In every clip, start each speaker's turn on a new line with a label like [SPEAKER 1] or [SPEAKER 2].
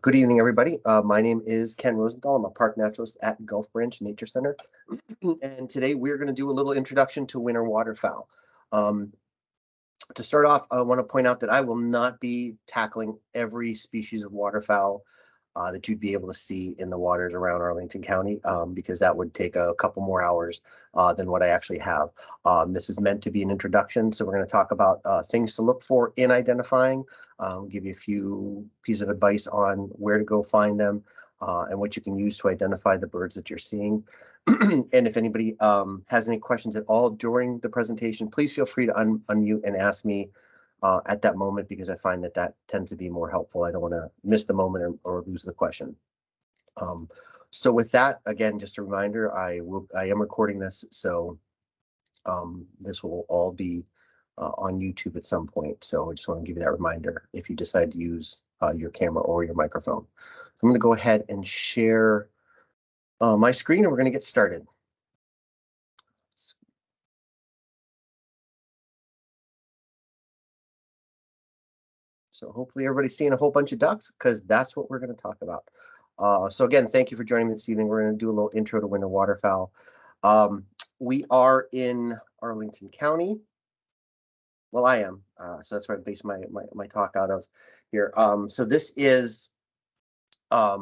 [SPEAKER 1] Good evening, everybody. My name is Ken Rosenthal. I'm a park naturalist at Gulf Branch Nature Center. And today we're going to do a little introduction to winter waterfowl. Um, to start off, I want to point out that I will not be tackling every species of waterfowl that you'd be able to see in the waters around Arlington County, because that would take a couple more hours than what I actually have. This is meant to be an introduction, so we're going to talk about things to look for in identifying, give you a few pieces of advice on where to go find them, and what you can use to identify the birds that you're seeing. And if anybody has any questions at all during the presentation, please feel free to unmute and ask me at that moment, because I find that that tends to be more helpful. I don't want to miss the moment or lose the question. So with that, again, just a reminder, I am recording this, so this will all be on YouTube at some point. So I just want to give you that reminder if you decide to use your camera or your microphone. I'm going to go ahead and share my screen, and we're going to get started. So hopefully everybody's seeing a whole bunch of ducks, because that's what we're going to talk about. So again, thank you for joining me this evening. We're going to do a little intro to winter waterfowl. We are in Arlington County. Well, I am. So that's where I base my talk out of here. So this is a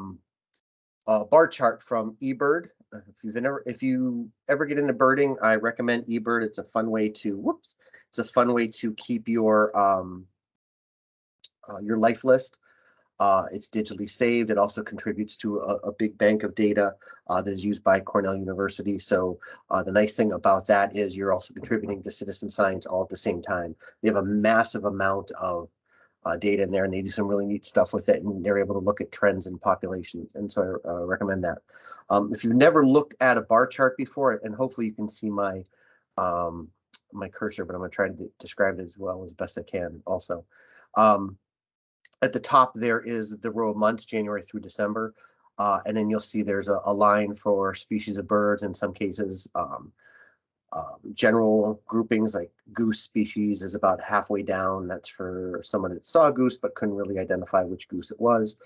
[SPEAKER 1] bar chart from eBird. If you ever get into birding, I recommend eBird. It's a fun way to keep your life list. It's digitally saved. It also contributes to a big bank of data that is used by Cornell University. So the nice thing about that is you're also contributing to citizen science all at the same time. They have a massive amount of data in there, and they do some really neat stuff with it, and they're able to look at trends in populations. And so I recommend that. If you've never looked at a bar chart before, and hopefully you can see my cursor, but I'm going to try to describe it as well as best I can also. At the top, there is the row of months, January through December. And then you'll see there's a line for species of birds, in some cases. General groupings like goose species is about halfway down. That's for someone that saw a goose but couldn't really identify which goose it was.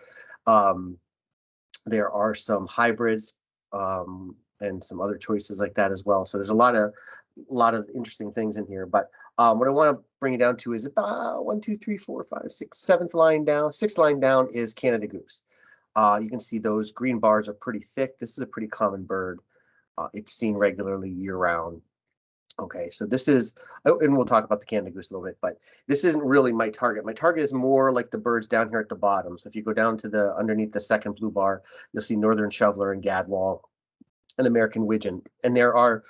[SPEAKER 1] There are some hybrids and some other choices like that as well. So there's a lot of interesting things in here. But what I want to bring it down to is about 1, 2, 3, 4, 5, 6, 7th line down. 6th line down is Canada goose. You can see those green bars are pretty thick. This is a pretty common bird. It's seen regularly year round. Okay, so this is, and we'll talk about the Canada goose a little bit, but this isn't really my target. My target is more like the birds down here at the bottom. So if you go down to underneath the second blue bar, you'll see northern shoveler and gadwall and American widgeon. And there are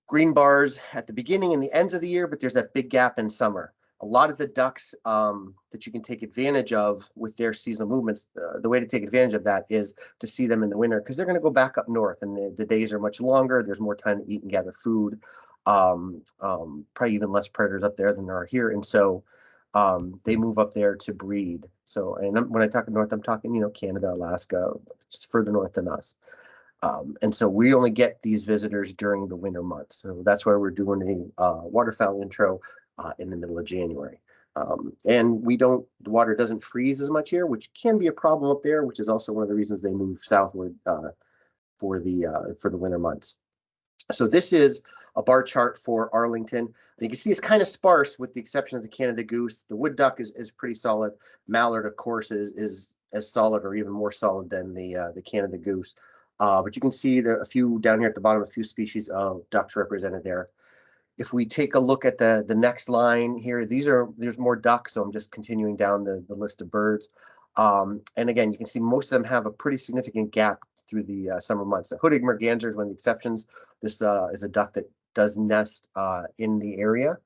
[SPEAKER 1] green bars at the beginning and the ends of the year, but there's that big gap in summer. A lot of the ducks that you can take advantage of with their seasonal movements, the way to take advantage of that is to see them in the winter, because they're going to go back up north, and the days are much longer. There's more time to eat and gather food. Probably even less predators up there than there are here, and so they move up there to breed. So, and when I talk north, I'm talking, Canada, Alaska, just further north than us. And so we only get these visitors during the winter months. So that's why we're doing a waterfowl intro in the middle of January. And the water doesn't freeze as much here, which can be a problem up there, which is also one of the reasons they move southward for the winter months. So this is a bar chart for Arlington. You can see it's kind of sparse with the exception of the Canada goose. The wood duck is pretty solid. Mallard, of course, is as solid or even more solid than the Canada goose. But you can see a few down here at the bottom, a few species of ducks represented there. If we take a look at the next line here, there's more ducks, so I'm just continuing down the list of birds. And again, you can see most of them have a pretty significant gap through the summer months. The hooded merganser is one of the exceptions. This is a duck that does nest in the area.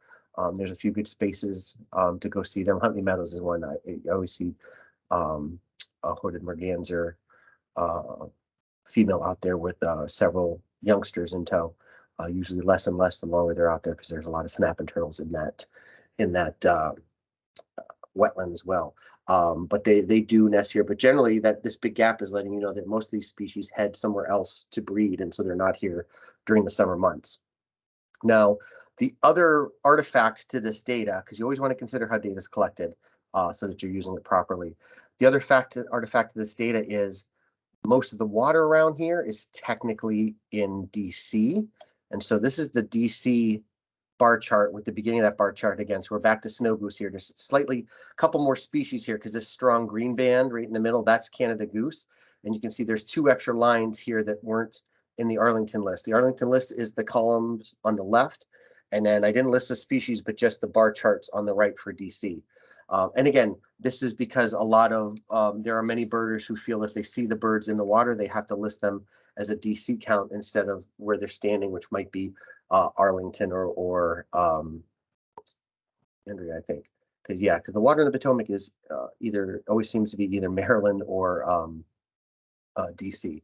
[SPEAKER 1] There's a few good spaces to go see them. Huntley Meadows is one. I always see a hooded merganser female out there with several youngsters in tow. Usually less and less the longer they're out there, because there's a lot of snapping turtles in that wetland as well. But they do nest here. But generally, this big gap is letting you know that most of these species head somewhere else to breed, and so they're not here during the summer months. Now, the other artifact to this data, because you always want to consider how data is collected so that you're using it properly. The other artifact to this data is most of the water around here is technically in DC. And so this is the DC bar chart with the beginning of that bar chart again. So we're back to snow goose here. There's slightly a couple more species here because this strong green band right in the middle, that's Canada goose. And you can see there's 2 extra lines here that weren't in the Arlington list. The Arlington list is the columns on the left. And then I didn't list the species, but just the bar charts on the right for DC. And again, this is because a lot of, there are many birders who feel if they see the birds in the water, they have to list them as a DC count instead of where they're standing, which might be Arlington or Henry, I think. Because the water in the Potomac is always seems to be either Maryland or DC.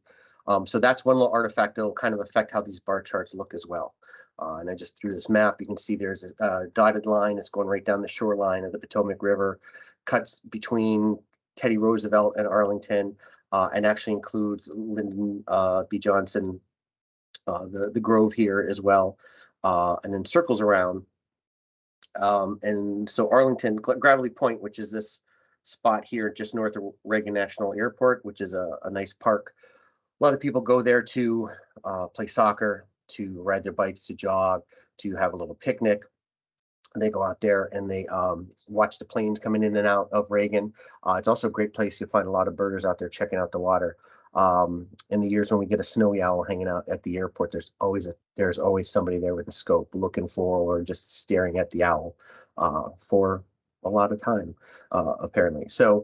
[SPEAKER 1] So that's one little artifact that will kind of affect how these bar charts look as well. And I just threw this map. You can see there's a dotted line. It's going right down the shoreline of the Potomac River, cuts between Teddy Roosevelt and Arlington, and actually includes Lyndon B. Johnson, the Grove here as well, and then circles around. And so Arlington, Gravelly Point, which is this spot here just north of Reagan National Airport, which is a nice park. A lot of people go there to play soccer, to ride their bikes, to jog, to have a little picnic. They go out there and they watch the planes coming in and out of Reagan. It's also a great place. You'll find a lot of birders out there checking out the water. In the years when we get a snowy owl hanging out at the airport, there's always somebody there with a scope looking for or just staring at the owl for a lot of time, apparently. So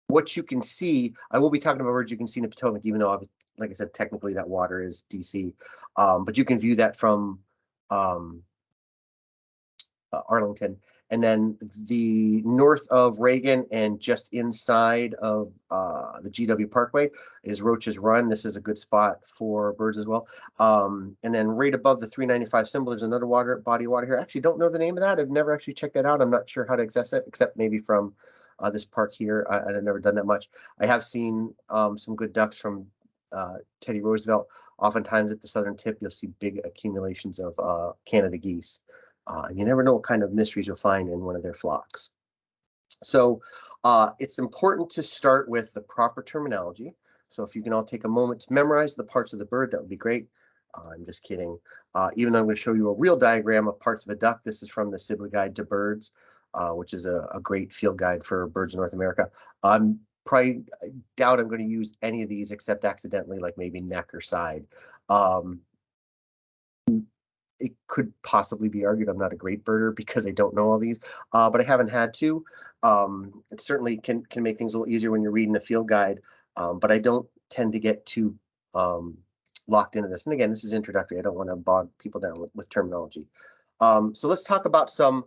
[SPEAKER 1] what you can see, I will be talking about birds you can see in the Potomac, even though, like I said, technically that water is DC. But you can view that from Arlington. And then the north of Reagan and just inside of the GW Parkway is Roach's Run. This is a good spot for birds as well. And then right above the 395 symbol, there's another body of water here. I actually don't know the name of that. I've never actually checked that out. I'm not sure how to access it, except maybe from this park here. I've never done that much. I have seen some good ducks from Teddy Roosevelt. Oftentimes at the southern tip, you'll see big accumulations of Canada geese. And you never know what kind of mysteries you'll find in one of their flocks. So it's important to start with the proper terminology. So if you can all take a moment to memorize the parts of the bird, that would be great. I'm just kidding. Even though I'm going to show you a real diagram of parts of a duck, this is from the Sibley Guide to Birds, which is a great field guide for birds in North America. I doubt I'm going to use any of these except accidentally, like maybe neck or side. It could possibly be argued I'm not a great birder because I don't know all these, but I haven't had to. It certainly can make things a little easier when you're reading a field guide, but I don't tend to get too locked into this. And again, this is introductory. I don't want to bog people down with terminology. So let's talk about some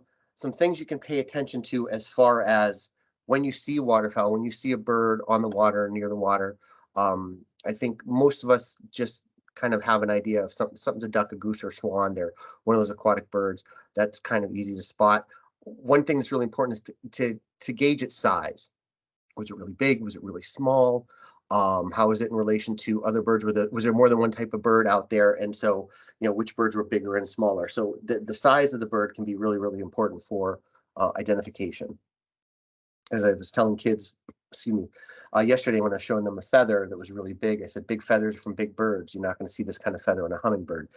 [SPEAKER 1] things you can pay attention to as far as when you see waterfowl, when you see a bird on the water, near the water. I think most of us just kind of have an idea of something's a duck, a goose, or swan. They're one of those aquatic birds. That's kind of easy to spot. One thing that's really important is to gauge its size. Was it really big? Was it really small? How is it in relation to other birds? Was there more than one type of bird out there? And so, which birds were bigger and smaller? So the size of the bird can be really, really important for identification. As I was telling kids, yesterday when I was showing them a feather that was really big, I said, big feathers are from big birds. You're not going to see this kind of feather on a hummingbird.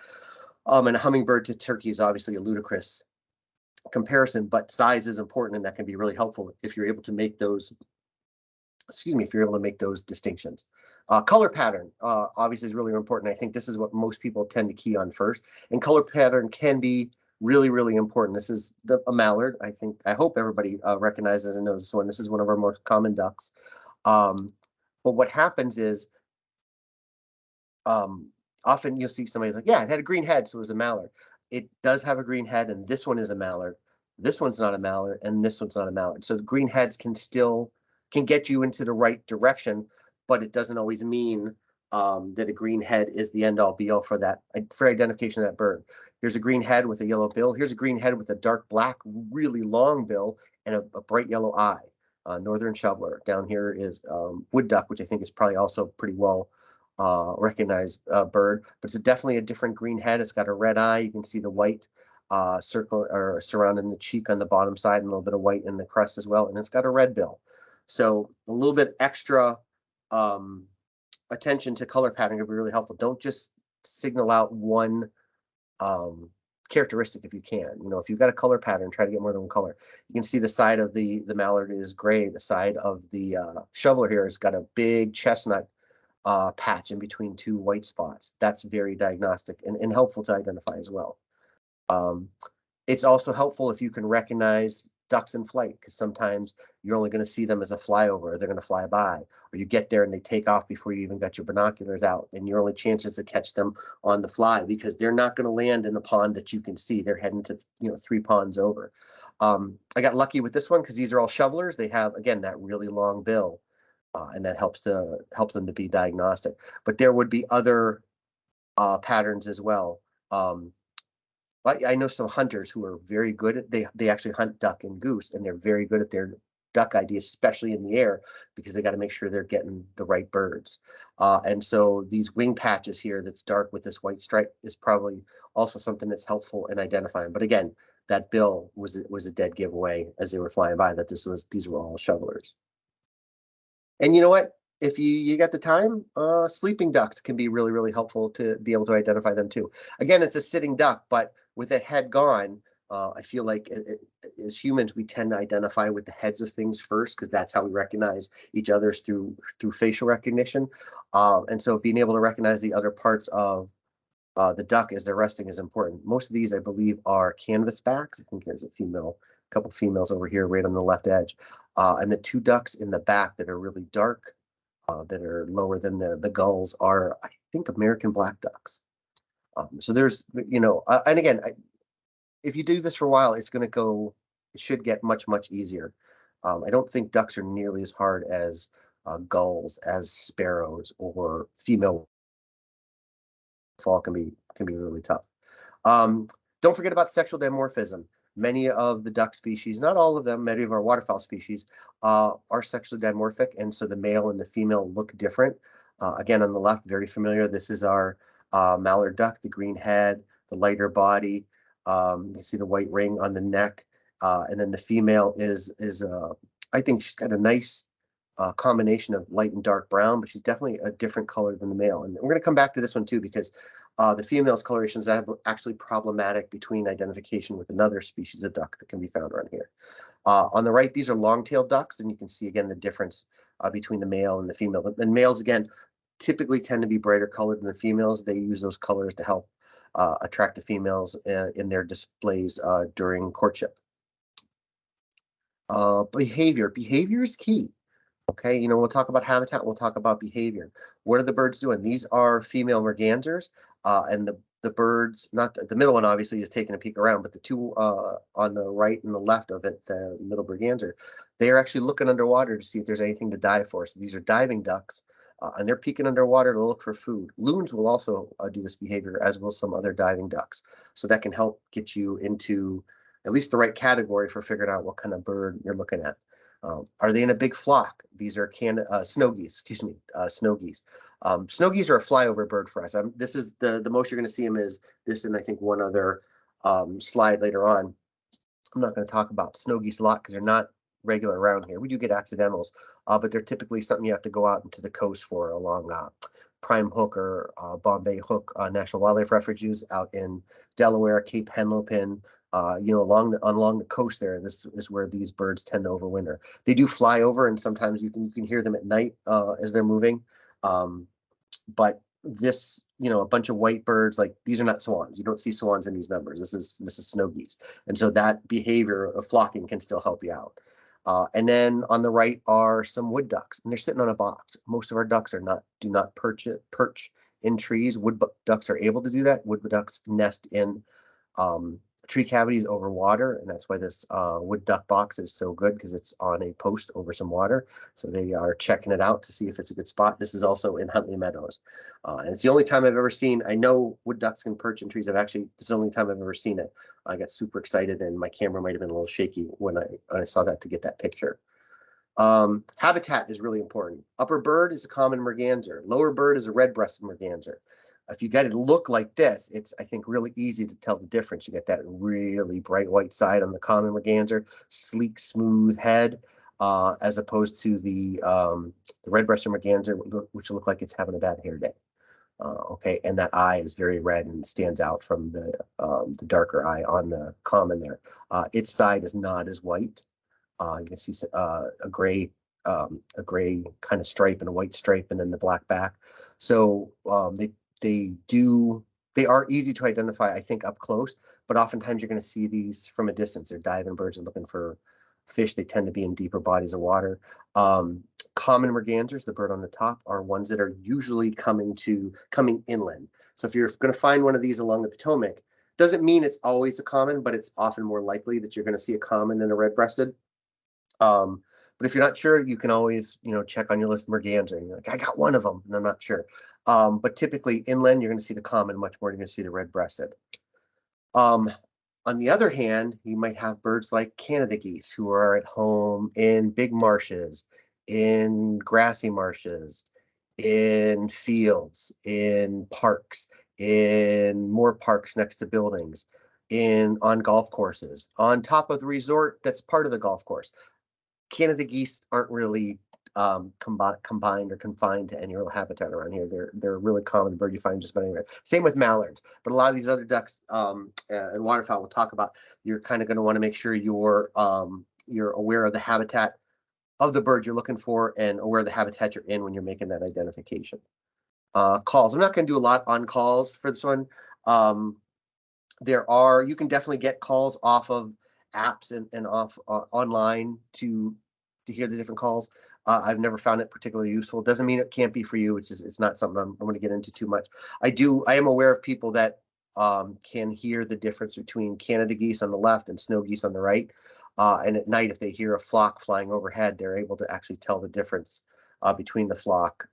[SPEAKER 1] And a hummingbird to turkey is obviously a ludicrous comparison, but size is important, and that can be really helpful if you're able to make those, distinctions. Color pattern, obviously, is really important. I think this is what most people tend to key on first. And color pattern can be really, really important. This is a mallard. I hope everybody recognizes and knows this one. This is one of our most common ducks. But what happens is often you'll see somebody like, yeah, it had a green head, so it was a mallard. It does have a green head, and this one is a mallard. This one's not a mallard, and this one's not a mallard. So the green heads can get you into the right direction, but it doesn't always mean that a green head is the end-all be-all for identification of that bird. Here's a green head with a yellow bill. Here's a green head with a dark black, really long bill and a bright yellow eye. Northern shoveler. Down here is wood duck, which I think is probably also pretty well recognized bird, but it's definitely a different green head. It's got a red eye. You can see the white circle or surrounding the cheek on the bottom side, and a little bit of white in the crest as well. And it's got a red bill. So a little bit extra attention to color pattern would be really helpful. Don't just signal out one characteristic if you can. You know, if you've got a color pattern, try to get more than one color. You can see the side of the mallard is gray. The side of the shoveler here has got a big chestnut patch in between two white spots. That's very diagnostic and helpful to identify as well. It's also helpful if you can recognize ducks in flight, because sometimes you're only going to see them as a flyover, or they're going to fly by, or you get there and they take off before you even got your binoculars out, and your only chances to catch them on the fly, because they're not going to land in the pond that you can see. They're heading to 3 ponds over. I got lucky with this one because these are all shovelers. They have, again, that really long bill, and that helps them to be diagnostic. But there would be other patterns as well. I know some hunters who are very good at, they actually hunt duck and goose, and they're very good at their duck ID, especially in the air, because they got to make sure they're getting the right birds. And so these wing patches here that's dark with this white stripe is probably also something that's helpful in identifying. But again, that bill was a dead giveaway as they were flying by that these were all shovelers. And you know what? If you got the time, sleeping ducks can be really, really helpful to be able to identify them too. Again, it's a sitting duck, but with a head gone, I feel like as humans, we tend to identify with the heads of things first, because that's how we recognize each other's through facial recognition. And so being able to recognize the other parts of the duck as they're resting is important. Most of these, I believe, are canvasbacks. I think there's a couple females over here right on the left edge. And the 2 ducks in the back that are really dark, that are lower than the gulls, are, I think, American black ducks. So there's, and again, if you do this for a while, it should get much, much easier. I don't think ducks are nearly as hard as gulls, as sparrows, or female fall can be really tough. Don't forget about sexual dimorphism. Many of the duck species, not all of them, many of our waterfowl species are sexually dimorphic, and so the male and the female look different. Again, on the left, very familiar. This is our mallard duck, the green head, the lighter body. You see the white ring on the neck, and then the female is I think she's got a nice combination of light and dark brown, but she's definitely a different color than the male. And we're going to come back to this one too, because the female's coloration is actually problematic between identification with another species of duck that can be found around here. On the right, these are long-tailed ducks, and you can see again the difference between the male and the female. And males, again, typically tend to be brighter colored than the females. They use those colors to help attract the females in their displays during courtship. Behavior is key. Okay, we'll talk about habitat, we'll talk about behavior. What are the birds doing? These are female mergansers, and the birds, not the middle one obviously is taking a peek around, but the 2 on the right and the left of it, the middle merganser, they are actually looking underwater to see if there's anything to dive for. So these are diving ducks, and they're peeking underwater to look for food. Loons will also do this behavior, as will some other diving ducks. So that can help get you into at least the right category for figuring out what kind of bird you're looking at. Are they in a big flock? These are snow geese, snow geese. Snow geese are a flyover bird for us. This is the most you're going to see them is this, and I think one other slide later on. I'm not going to talk about snow geese a lot because they're not regular around here. We do get accidentals, but they're typically something you have to go out into the coast for, along Prime Hook or Bombay Hook National Wildlife Refuges out in Delaware, Cape Henlopen, along the coast there. This is where these birds tend to overwinter. They do fly over, and sometimes you can hear them at night as they're moving. But this, a bunch of white birds, like these are not swans. You don't see swans in these numbers. This is snow geese, and so that behavior of flocking can still help you out. And then on the right are some wood ducks, and they're sitting on a box. Most of our ducks do not perch in trees. Wood ducks are able to do that. Wood ducks nest in tree cavities over water, and that's why this wood duck box is so good, because it's on a post over some water. So they are checking it out to see if it's a good spot. This is also in Huntley Meadows, and it's the only time I've ever seen. I know wood ducks can perch in trees. This is the only time I've ever seen it. I got super excited, and my camera might have been a little shaky when I saw that to get that picture. Habitat is really important. Upper bird is a common merganser. Lower bird is a red-breasted merganser. If you get it look like this, it's, I think, really easy to tell the difference. You get that really bright white side on the common merganser, sleek, smooth head, as opposed to the red-breasted merganser, which will look like it's having a bad hair day. Okay, and that eye is very red and stands out from the darker eye on the common there. Its side is not as white. You can see a gray kind of stripe and a white stripe, and then the black back. So they are easy to identify, I think, up close, but oftentimes you're going to see these from a distance. They're diving birds and looking for fish. They tend to be in deeper bodies of water. Common mergansers, the bird on the top, are ones that are usually coming inland. So if you're going to find one of these along the Potomac, doesn't mean it's always a common, but it's often more likely that you're going to see a common and a red-breasted. But if you're not sure, you can always, check on your list of merganser. And you're like, I got one of them, and I'm not sure. But typically inland, you're going to see the common much more than you're going to see the red-breasted. On the other hand, you might have birds like Canada geese who are at home in big marshes, in grassy marshes, in fields, in parks, in more parks next to buildings, on golf courses, on top of the resort that's part of the golf course. Canada geese aren't really combined or confined to any real habitat around here. They're a really common bird you find just about anywhere. Same with mallards, but a lot of these other ducks and waterfowl we'll talk about, you're kind of going to want to make sure you're aware of the habitat of the bird you're looking for and aware of the habitat you're in when you're making that identification. Calls. I'm not going to do a lot on calls for this one. You can definitely get calls off of apps and off online to hear the different calls. I've never found it particularly useful. Doesn't mean it can't be for you. It's not something I'm going to get into too much. I am aware of people that can hear the difference between Canada geese on the left and snow geese on the right. And at night, if they hear a flock flying overhead, they're able to actually tell the difference between the flock,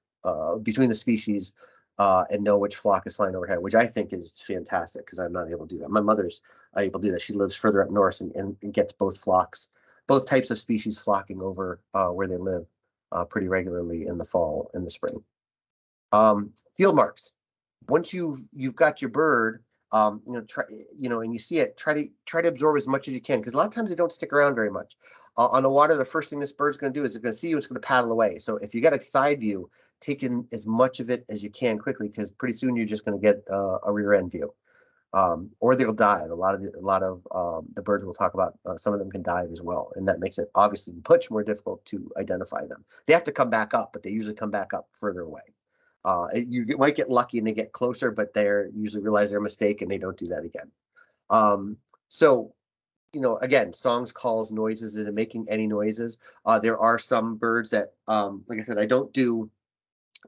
[SPEAKER 1] between the species, and know which flock is flying overhead, which I think is fantastic because I'm not able to do that. My mother's able to do that. She lives further up north and gets both types of species flocking over where they live pretty regularly in the fall and the spring. Field marks. Once you've got your bird, and you see it, try to absorb as much as you can, because a lot of times they don't stick around very much. On the water, the first thing this bird's going to do is it's going to see you, it's going to paddle away. So if you got a side view, take in as much of it as you can quickly, because pretty soon you're just going to get a rear end view, or they'll dive. A lot of the birds we'll talk about, some of them can dive as well, and that makes it obviously much more difficult to identify them. They have to come back up, but they usually come back up further away. You might get lucky and they get closer, but they usually realize their mistake and they don't do that again. So, again, songs, calls, noises, and making any noises. There are some birds that, like I said, I don't do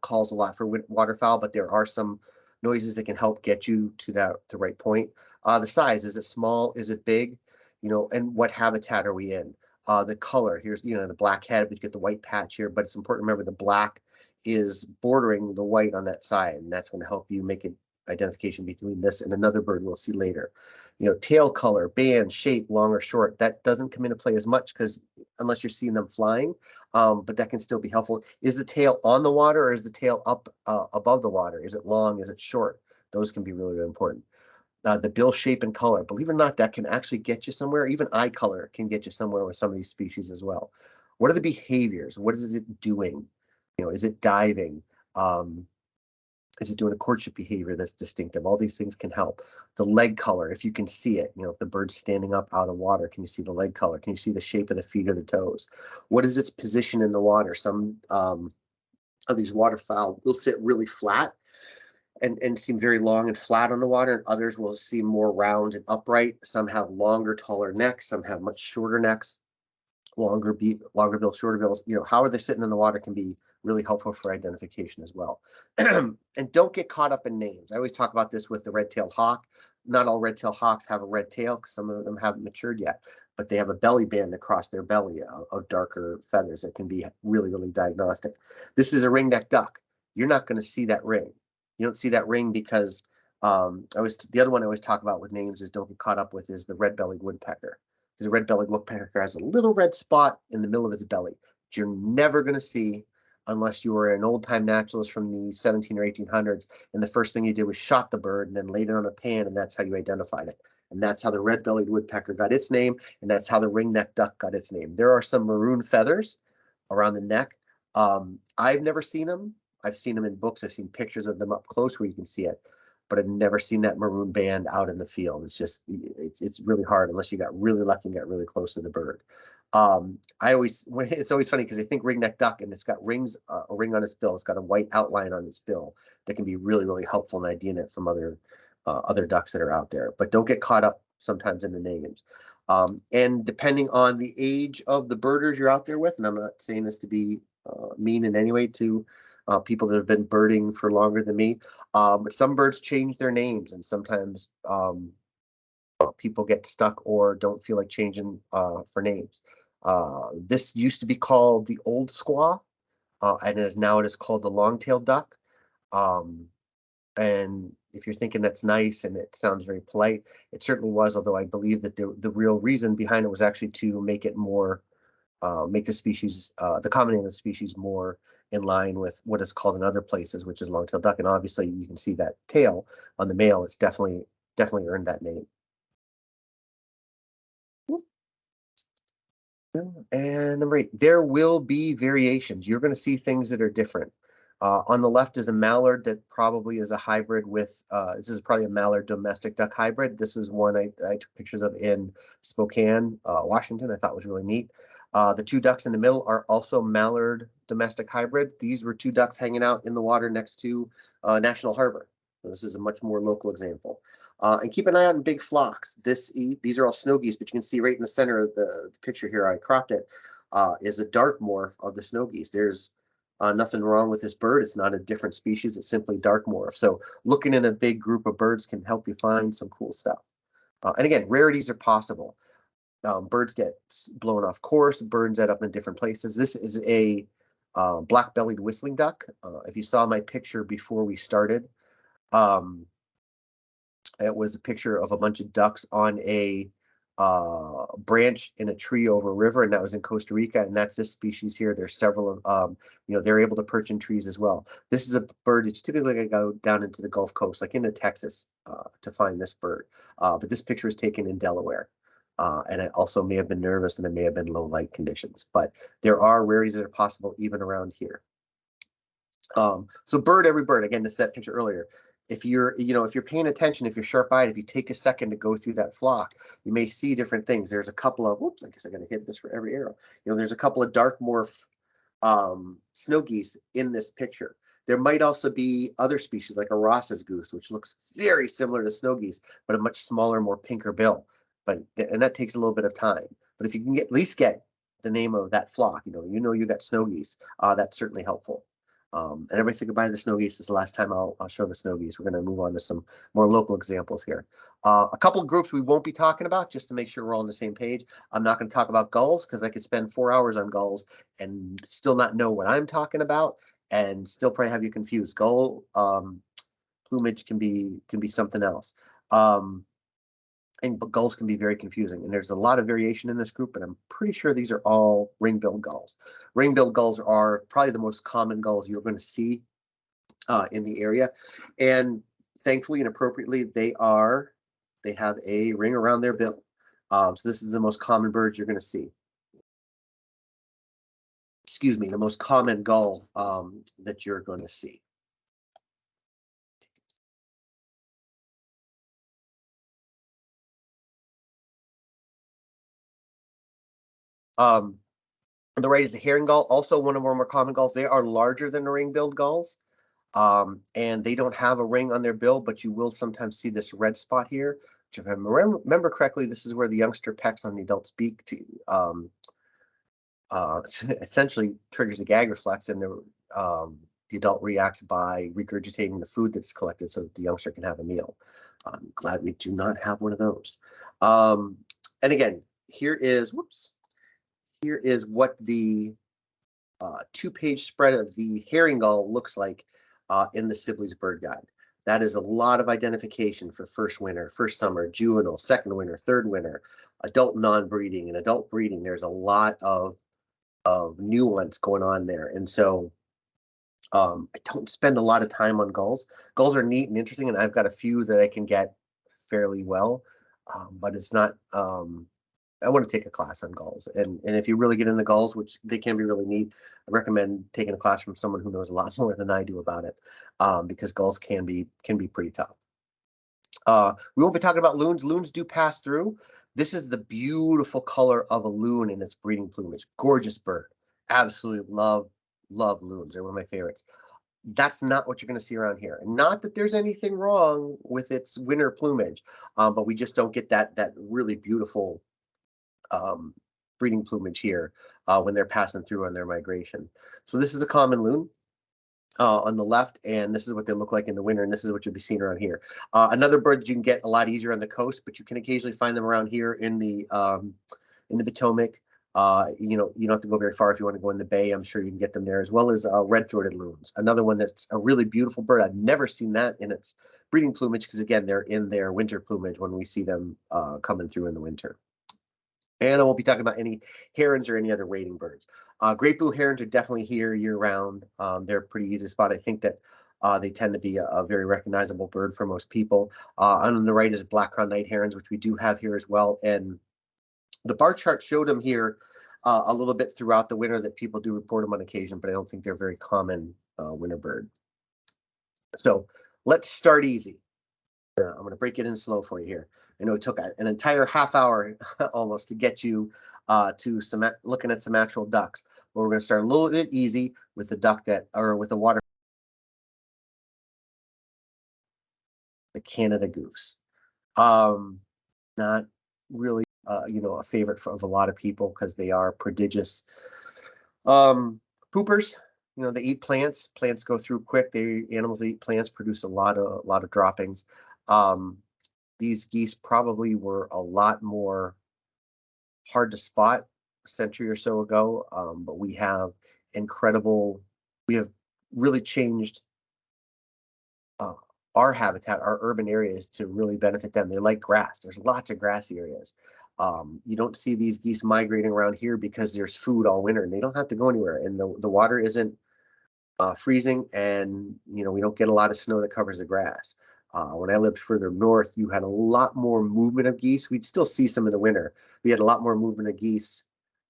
[SPEAKER 1] calls a lot for waterfowl, but there are some noises that can help get you to the right point. The size, is it small? Is it big? And what habitat are we in? The color, here's, the black head, but you get the white patch here, but it's important to remember the black is bordering the white on that side, and that's going to help you make an identification between this and another bird we'll see later. Tail color, band, shape, long or short, that doesn't come into play as much because unless you're seeing them flying, but that can still be helpful. Is the tail on the water or is the tail up above the water? Is it long? Is it short? Those can be really, really important. The bill shape and color, believe it or not, that can actually get you somewhere. Even eye color can get you somewhere with some of these species as well. What are the behaviors? What is it doing? Is it diving? Is it doing a courtship behavior that's distinctive? All these things can help. The leg color, if you can see it, if the bird's standing up out of water, can you see the leg color? Can you see the shape of the feet or the toes? What is its position in the water? Some of these waterfowl will sit really flat and seem very long and flat on the water, and others will seem more round and upright. Some have longer, taller necks. Some have much shorter necks. Longer bills, shorter bills. How are they sitting in the water can be really helpful for identification as well. And don't get caught up in names. I always talk about this with the red-tailed hawk. Not all red-tailed hawks have a red tail because some of them haven't matured yet, but they have a belly band across their belly of darker feathers that can be really, really diagnostic. This is a ring-necked duck. You're not going to see that ring. You don't see that ring because the other one I always talk about with names is don't get caught up with is the red-bellied woodpecker. Because a red-bellied woodpecker has a little red spot in the middle of its belly. you're never going to see unless you were an old-time naturalist from the 17 or 1800s, and the first thing you did was shot the bird and then laid it on a pan, and that's how you identified it. And that's how the red-bellied woodpecker got its name, and that's how the ring-necked duck got its name. There are some maroon feathers around the neck. I've never seen them. I've seen them in books. I've seen pictures of them up close where you can see it, but I've never seen that maroon band out in the field. It's just, it's really hard unless you got really lucky and got really close to the bird. It's always funny because I think ring-necked duck, and it's got rings, a ring on its bill. It's got a white outline on its bill that can be really, really helpful in IDing it from other ducks that are out there. But don't get caught up sometimes in the names. And depending on the age of the birders you're out there with, and I'm not saying this to be mean in any way to people that have been birding for longer than me, but some birds change their names, and sometimes people get stuck or don't feel like changing for names. This used to be called the old squaw, and now it is called the long-tailed duck. And if you're thinking that's nice and it sounds very polite, it certainly was, although I believe that the real reason behind it was actually to make it more, make the species, the common name of the species more in line with what is called in other places, which is long-tailed duck. And obviously you can see that tail on the male. It's definitely earned that name. And number 8, there will be variations. You're going to see things that are different. On the left is a mallard that probably is a hybrid with, this is probably a mallard domestic duck hybrid. This is one I took pictures of in Spokane, Washington. I thought was really neat. The 2 ducks in the middle are also mallard domestic hybrid. These were 2 ducks hanging out in the water next to National Harbor. So this is a much more local example. And keep an eye out in big flocks. These are all snow geese, but you can see right in the center of the picture here, I cropped it, is a dark morph of the snow geese. There's nothing wrong with this bird. It's not a different species. It's simply dark morph. So looking in a big group of birds can help you find some cool stuff. And again, rarities are possible. Birds get blown off course. Birds end up in different places. This is a black-bellied whistling duck. If you saw my picture before we started, it was a picture of a bunch of ducks on a branch in a tree over a river, and that was in Costa Rica, and that's this species here. There's several of, they're able to perch in trees as well. This is a bird that's typically going to go down into the Gulf Coast, like into Texas, to find this bird. But this picture is taken in Delaware. And it also may have been nervous, and it may have been low light conditions, but there are rarities that are possible even around here. So every bird, again, this is that picture earlier. If you're paying attention, if you're sharp-eyed, if you take a second to go through that flock, you may see different things. There's a couple of, whoops, I guess I got to hit this for every arrow. There's a couple of dark morph snow geese in this picture. There might also be other species like a Ross's goose, which looks very similar to snow geese, but a much smaller, more pinker bill. And that takes a little bit of time. But if you can at least get the name of that flock, you got snow geese, that's certainly helpful. And everybody say goodbye to the snow geese. This is the last time I'll show the snow geese. We're going to move on to some more local examples here. A couple of groups we won't be talking about, just to make sure we're all on the same page. I'm not going to talk about gulls because I could spend 4 hours on gulls and still not know what I'm talking about, and still probably have you confused. Gull plumage can be something else. But gulls can be very confusing, and there's a lot of variation in this group, but I'm pretty sure these are all ring-billed gulls. Ring-billed gulls are probably the most common gulls you're going to see in the area, and thankfully and appropriately, they have a ring around their bill. So this is the most common birds you're going to see. Excuse me, the most common gull that you're going to see. On the right is the herring gull, also one of our more common gulls. They are larger than the ring-billed gulls, and they don't have a ring on their bill, but you will sometimes see this red spot here, which if I remember correctly, this is where the youngster pecks on the adult's beak to essentially triggers a gag reflex, and the adult reacts by regurgitating the food that's collected so that the youngster can have a meal. I'm glad we do not have one of those. And again, here is what the 2-page spread of the herring gull looks like in the Sibley's Bird Guide. That is a lot of identification for first winter, first summer, juvenile, second winter, third winter, adult non-breeding, and adult breeding. There's a lot of new ones going on there. And so I don't spend a lot of time on gulls. Gulls are neat and interesting, and I've got a few that I can get fairly well, but it's not. I want to take a class on gulls, and if you really get into gulls, which they can be really neat, I recommend taking a class from someone who knows a lot more than I do about it, because gulls can be pretty tough. We won't be talking about loons. Loons do pass through. This is the beautiful color of a loon in its breeding plumage. Gorgeous bird. Absolutely love loons. They're one of my favorites. That's not what you're going to see around here. Not that there's anything wrong with its winter plumage, but we just don't get that really beautiful breeding plumage here when they're passing through on their migration. So this is a common loon on the left, and this is what they look like in the winter, and this is what you'll be seeing around here. Another bird that you can get a lot easier on the coast, but you can occasionally find them around here in the Potomac. You know, you don't have to go very far if you want to go in the bay. I'm sure you can get them there, as well as red-throated loons. Another one that's a really beautiful bird. I've never seen that in its breeding plumage because, again, they're in their winter plumage when we see them coming through in the winter. And I won't be talking about any herons or any other wading birds. Great blue herons are definitely here year-round. They're a pretty easy spot. I think that they tend to be a very recognizable bird for most people. On the right is black-crowned night herons, which we do have here as well. And the bar chart showed them here a little bit throughout the winter, that people do report them on occasion, but I don't think they're a very common winter bird. So let's start easy. I'm going to break it in slow for you here. I know it took an entire half hour almost to get you to some looking at some actual ducks. But we're going to start a little bit easy with the duck with the water, the Canada goose. Not really, a favorite of a lot of people because they are prodigious poopers. You know, they eat plants. Plants go through quick. Animals that eat plants produce a lot of droppings. These geese probably were a lot more hard to spot a century or so ago, but we have really changed our habitat, our urban areas, to really benefit them. They like grass. There's lots of grassy areas. You don't see these geese migrating around here because there's food all winter, and they don't have to go anywhere. And the water isn't freezing, and we don't get a lot of snow that covers the grass. When I lived further north, you had a lot more movement of geese. We'd still see some in the winter. We had a lot more movement of geese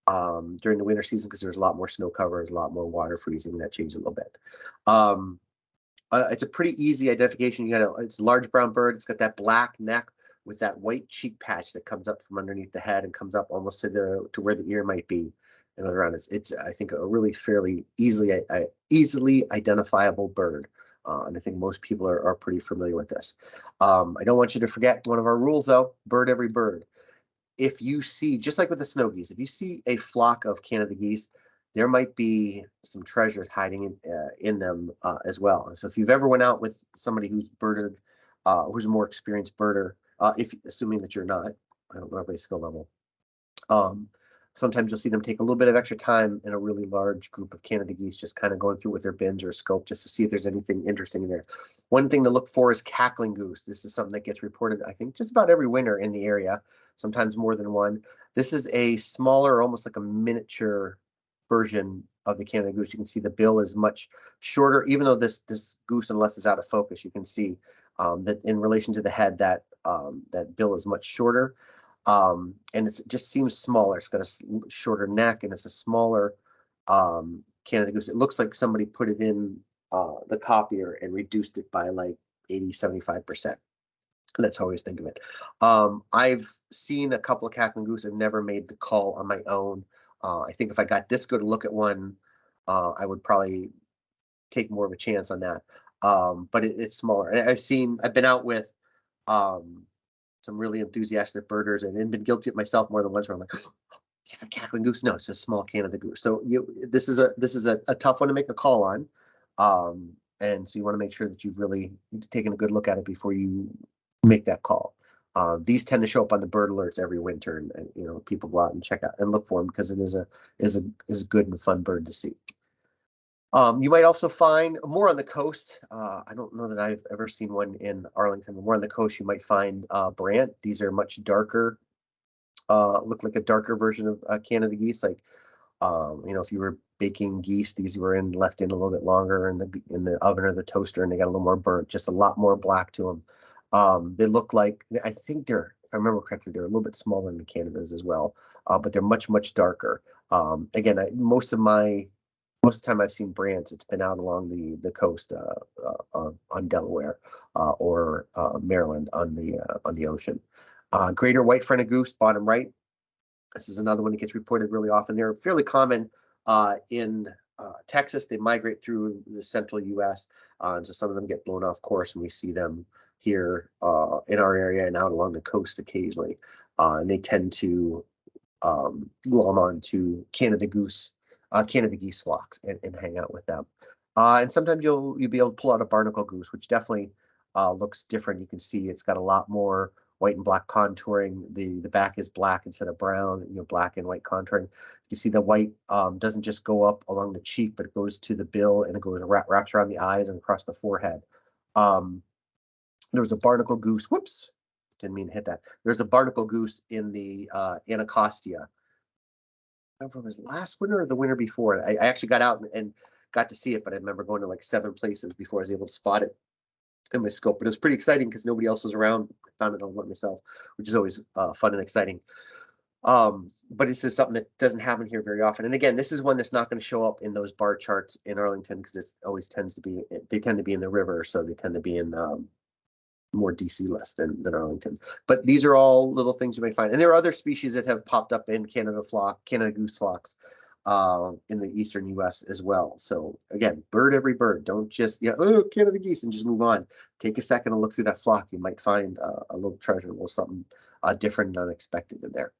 [SPEAKER 1] during the winter season because there was a lot more snow cover, there's a lot more water freezing. That changed a little bit. It's a pretty easy identification. It's a large brown bird. It's got that black neck with that white cheek patch that comes up from underneath the head and comes up almost to where the ear might be, and around. It's I think a really fairly easily identifiable bird. And I think most people are pretty familiar with this. I don't want you to forget one of our rules, though: bird every bird. If you see, just like with the snow geese, if you see a flock of Canada geese, there might be some treasures hiding in them as well. And so if you've ever went out with somebody who's birded, who's a more experienced birder, assuming that you're not, I don't know everybody's skill level, sometimes you'll see them take a little bit of extra time in a really large group of Canada geese, just kind of going through with their bins or scope just to see if there's anything interesting in there. One thing to look for is cackling goose. This is something that gets reported, I think, just about every winter in the area, sometimes more than one. This is a smaller, almost like a miniature version of the Canada goose. You can see the bill is much shorter, even though this goose, unless it's out of focus, you can see that in relation to the head, that bill is much shorter. And it just seems smaller. It's got a shorter neck, and it's a smaller Canada goose. It looks like somebody put it in the copier and reduced it by like 80-75%. That's how I always think of it. I've seen a couple of cackling goose. I've never made the call on my own. I think if I got this good a look at one, I would probably take more of a chance on that. But it's smaller. And I've been out with some really enthusiastic birders, and been guilty of myself more than once where I'm like, is that a cackling goose? No, it's a small Canada goose. So this is a tough one to make a call on. And so you want to make sure that you've really taken a good look at it before you make that call. These tend to show up on the bird alerts every winter, and people go out and check out and look for them because it is a good and fun bird to see. You might also find more on the coast. I don't know that I've ever seen one in Arlington. More on the coast, you might find brant. These are much darker, look like a darker version of Canada geese, like You know, if you were baking geese, these were left in a little bit longer in the oven or the toaster, and they got a little more burnt, just a lot more black to them. They look like, I think they're, if I remember correctly, they're a little bit smaller than Canadas as well, but they're much darker. Again, most of the time I've seen brands, it's been out along the coast on Delaware or Maryland on the ocean. Greater white-fronted goose, bottom right. This is another one that gets reported really often. They're fairly common in Texas. They migrate through the central U.S. And so some of them get blown off course, and we see them here in our area and out along the coast occasionally. And they tend to glom on to Canada geese flocks and hang out with them. And sometimes you'll be able to pull out a barnacle goose, which definitely looks different. You can see it's got a lot more white and black contouring. The back is black instead of brown, you know, black and white contouring. You see the white doesn't just go up along the cheek, but it goes to the bill, and it goes wraps around the eyes and across the forehead. There was a barnacle goose. Whoops, didn't mean to hit that. There's a barnacle goose in the Anacostia. I don't know if it was last winter or the winter before. I actually got out and got to see it, but I remember going to like 7 places before I was able to spot it in my scope. But it was pretty exciting because nobody else was around. I found it on one myself, which is always fun and exciting. But this is something that doesn't happen here very often. And again, this is one that's not going to show up in those bar charts in Arlington because it always tends to be, they tend to be in the river, so they tend to be in more DC list than Arlington. But these are all little things you may find. And there are other species that have popped up in Canada goose flocks in the eastern US as well. So again, bird every bird. Don't just, oh, Canada geese and just move on. Take a second and look through that flock. You might find a little treasure, a little something different and unexpected in there.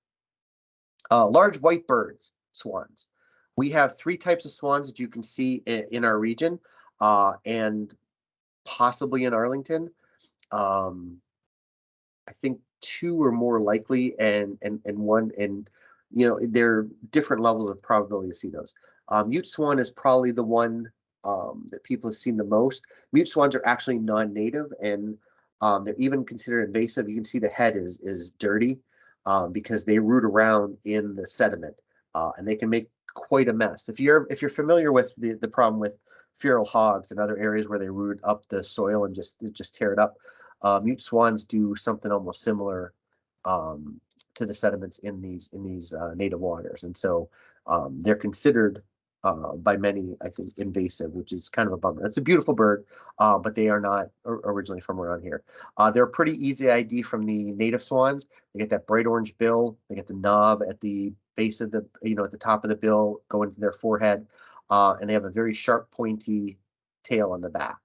[SPEAKER 1] Large white birds, swans. We have 3 types of swans that you can see in our region and possibly in Arlington. I think 2 are more likely, and one, and you know, there are different levels of probability to see those. Mute swan is probably the one that people have seen the most. Mute swans are actually non-native, and they're even considered invasive. You can see the head is dirty because they root around in the sediment, and they can make quite a mess. If you're familiar with the problem with feral hogs and other areas where they root up the soil and just tear it up, mute swans do something almost similar to the sediments in these native waters, and so they're considered by many, I think, invasive, which is kind of a bummer. It's a beautiful bird, but they are not originally from around here. They're a pretty easy ID from the native swans. They get that bright orange bill. They get the knob at the base of the, at the top of the bill, go into their forehead, and they have a very sharp, pointy tail on the back.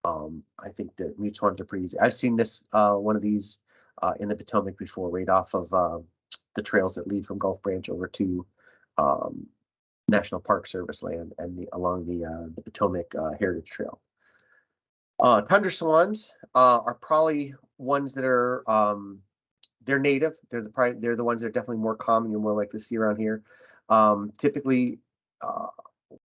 [SPEAKER 1] I think the mute swans are pretty easy. I've seen this one of these in the Potomac before, right off of the trails that lead from Gulf Branch over to National Park Service land and along the Potomac Heritage Trail. Tundra swans are probably ones that are they're native. They're the ones that are definitely more common. You're more likely to see around here. Typically,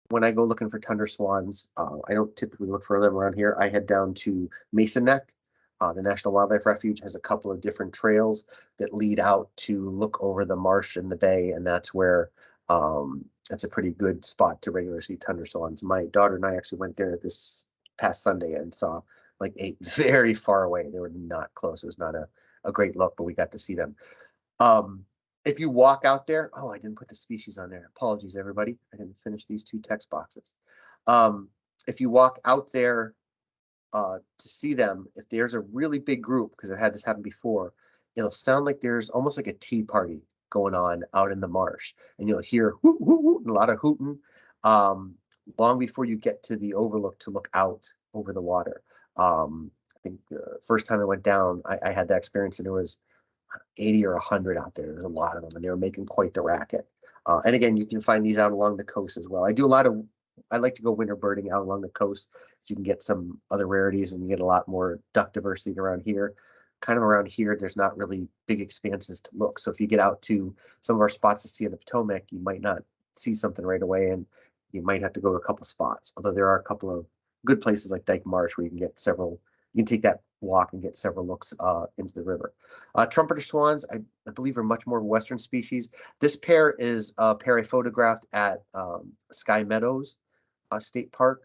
[SPEAKER 1] when I go looking for tundra swans, I don't typically look for them around here. I head down to Mason Neck. The National Wildlife Refuge has a couple of different trails that lead out to look over the marsh and the bay, and that's where that's a pretty good spot to regularly see tundra swans. My daughter and I actually went there this past Sunday and saw like 8 very far away. They were not close. It was not a great look, but we got to see them. If you walk out there, oh, I didn't put the species on there. Apologies, everybody. I didn't finish these 2 text boxes. If you walk out there to see them, if there's a really big group, because I've had this happen before, it'll sound like there's almost like a tea party going on out in the marsh, and you'll hear hoot, hoot, hoot, a lot of hooting long before you get to the overlook to look out over the water. I think the first time I went down, I had that experience, and there was 80 or 100 out there. There's a lot of them, and they were making quite the racket. And again, you can find these out along the coast as well. I like to go winter birding out along the coast, so you can get some other rarities and you get a lot more duck diversity around here. Kind of around here, there's not really big expanses to look. So if you get out to some of our spots to see in the Potomac, you might not see something right away, and you might have to go to a couple spots. Although there are a couple of good places like Dyke Marsh where you can get several. You can take that walk and get several looks into the river. Trumpeter swans, I believe, are much more Western species. This pair is a pair I photographed at Sky Meadows State Park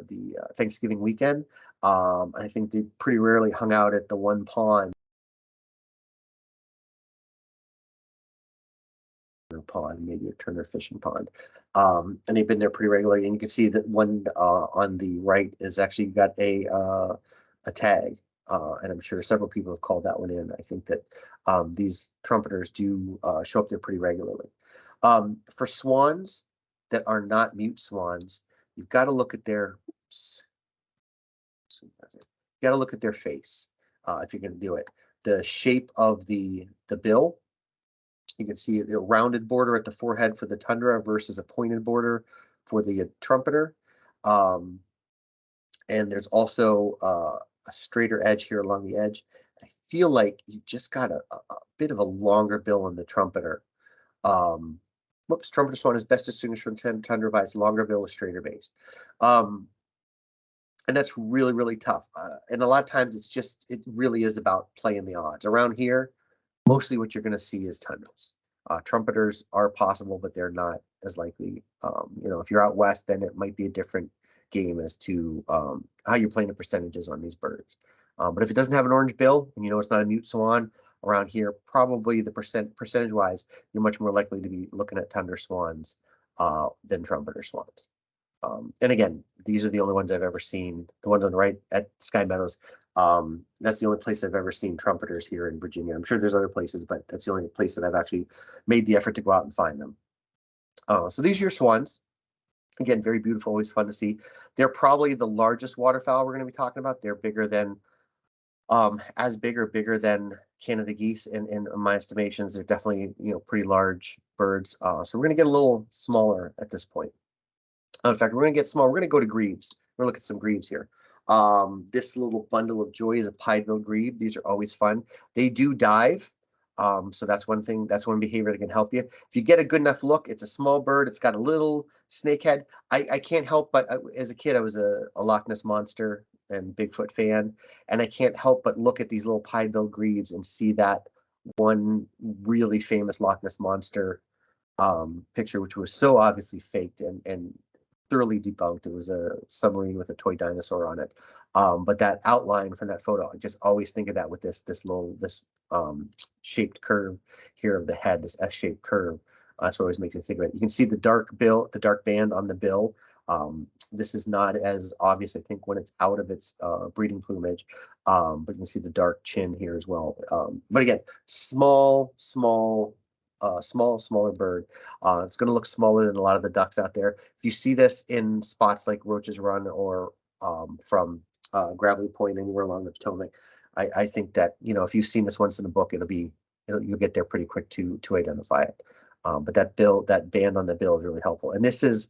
[SPEAKER 1] the Thanksgiving weekend. I think they pretty rarely hung out at the one pond. Maybe a Turner fishing pond, and they've been there pretty regularly. And you can see that one on the right is actually got a tag, and I'm sure several people have called that one in. I think that these trumpeters do show up there pretty regularly. For swans that are not mute swans, you've got to look at their face if you're going to do it. The shape of the bill. You can see a rounded border at the forehead for the tundra versus a pointed border for the trumpeter. And there's also a straighter edge here along the edge. I feel like you just got a bit of a longer bill on the trumpeter. Trumpeter swan is best distinguished from tundra by its longer bill with straighter base. And that's really, really tough. And a lot of times it really is about playing the odds. Around here, mostly what you're going to see is tundras. Trumpeters are possible, but they're not as likely. If you're out west, then it might be a different game as to how you're playing the percentages on these birds. But if it doesn't have an orange bill and it's not a mute swan, around here, probably the percentage-wise, you're much more likely to be looking at tundra swans than trumpeter swans. And again, these are the only ones I've ever seen. The ones on the right at Sky Meadows. That's the only place I've ever seen trumpeters here in Virginia. I'm sure there's other places, but that's the only place that I've actually made the effort to go out and find them. So these are your swans. Again, very beautiful, always fun to see. They're probably the largest waterfowl we're going to be talking about. They're bigger than, as big or bigger than Canada geese in my estimations. They're definitely, pretty large birds. So we're going to get a little smaller at this point. In fact, we're going to get small. We're going to go to grebes. We're going to look at some grebes here. This little bundle of joy is a pied-billed grebe. These are always fun. They do dive. So that's one thing. That's one behavior that can help you. If you get a good enough look, it's a small bird. It's got a little snake head. I can't help but, as a kid, I was a Loch Ness Monster and Bigfoot fan. And I can't help but look at these little pied-billed grebes and see that one really famous Loch Ness Monster picture, which was so obviously faked and thoroughly debunked. It was a submarine with a toy dinosaur on it. But that outline from that photo, I just always think of that with this shaped curve here of the head, this S-shaped curve. That's what always makes me think of it. You can see the dark band on the bill. This is not as obvious, I think, when it's out of its breeding plumage, but you can see the dark chin here as well. But again, smaller bird. It's going to look smaller than a lot of the ducks out there. If you see this in spots like Roach's Run or from Gravelly Point, anywhere along the Potomac, I think that if you've seen this once in a book, you'll get there pretty quick to identify it. But that band on the bill is really helpful. And this is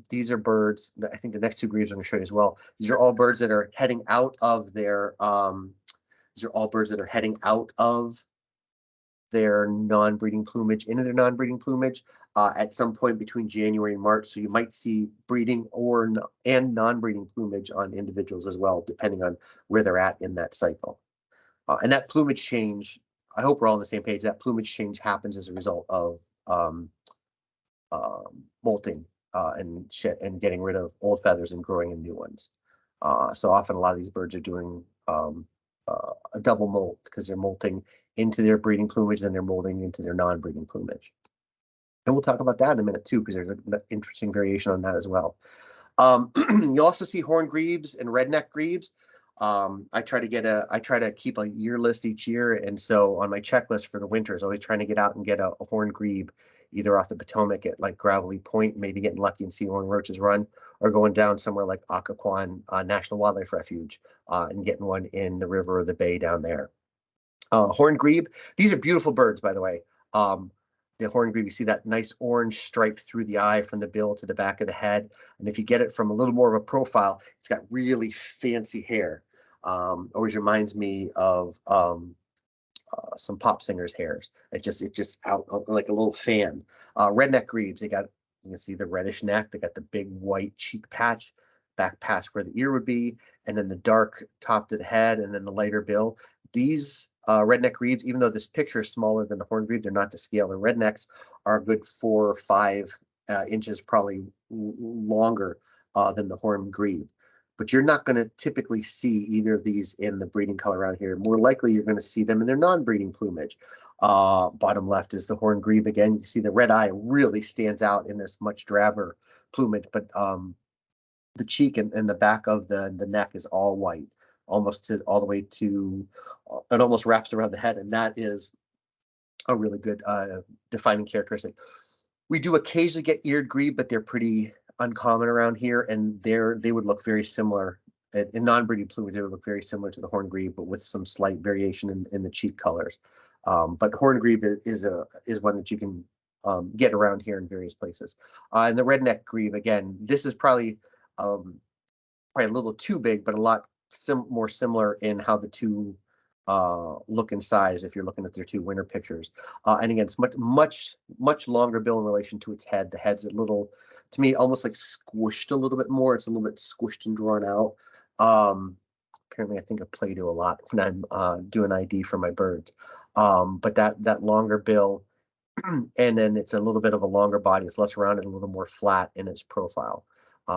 [SPEAKER 1] these are birds. I think the next two grebes I'm going to show you as well. These are all birds that are heading out of their. These are all birds that are heading out of their non-breeding plumage into their non-breeding plumage at some point between January and March. So you might see breeding and non-breeding plumage on individuals as well, depending on where they're at in that cycle. And that plumage change, I hope we're all on the same page, that plumage change happens as a result of molting and getting rid of old feathers and growing in new ones. So often a lot of these birds are doing a double molt because they're molting into their breeding plumage and they're molting into their non-breeding plumage. And we'll talk about that in a minute too, because there's an interesting variation on that as well. You'll also see horned grebes and redneck grebes. I try to keep a year list each year, and so on my checklist for the winter is always trying to get out and get a horned grebe, either off the Potomac at like Gravelly Point, maybe getting lucky and see one Roach's Run, or going down somewhere like Occoquan National Wildlife Refuge and getting one in the river or the bay down there. Horned grebe, these are beautiful birds, by the way. The horned grebe, you see that nice orange stripe through the eye from the bill to the back of the head. And if you get it from a little more of a profile, it's got really fancy hair. Always reminds me of some pop singers' hairs. It's just out like a little fan. Redneck grebes, you can see the reddish neck. They got the big white cheek patch back past where the ear would be, and then the dark top to the head, and then the lighter bill. These redneck grebes, even though this picture is smaller than the horn grebe, they're not to scale. The rednecks are a good 4 or 5 inches, probably longer than the horn grebe. But you're not going to typically see either of these in the breeding color around here. More likely, you're going to see them in their non-breeding plumage. Bottom left is the horn grebe again. You see the red eye really stands out in this much drabber plumage, but the cheek and the back of the neck is all white, almost to all the way to, it almost wraps around the head, and that is a really good defining characteristic. We do occasionally get eared grebe, but they're pretty uncommon around here, and they would look very similar in non-breeding plumage. They would look very similar to the horn grebe, but with some slight variation in the cheek colors. But horn grebe is one that you can get around here in various places. And the redneck grebe, again, this is probably a little too big, but a lot more similar in how the two look in size if you're looking at their two winter pictures. And again, it's much longer bill in relation to its head. The head's a little, to me, almost like squished a little bit more. It's a little bit squished and drawn out. Apparently, I think of Play-Doh a lot when I'm doing ID for my birds. But that longer bill, and then it's a little bit of a longer body. It's less rounded, a little more flat in its profile.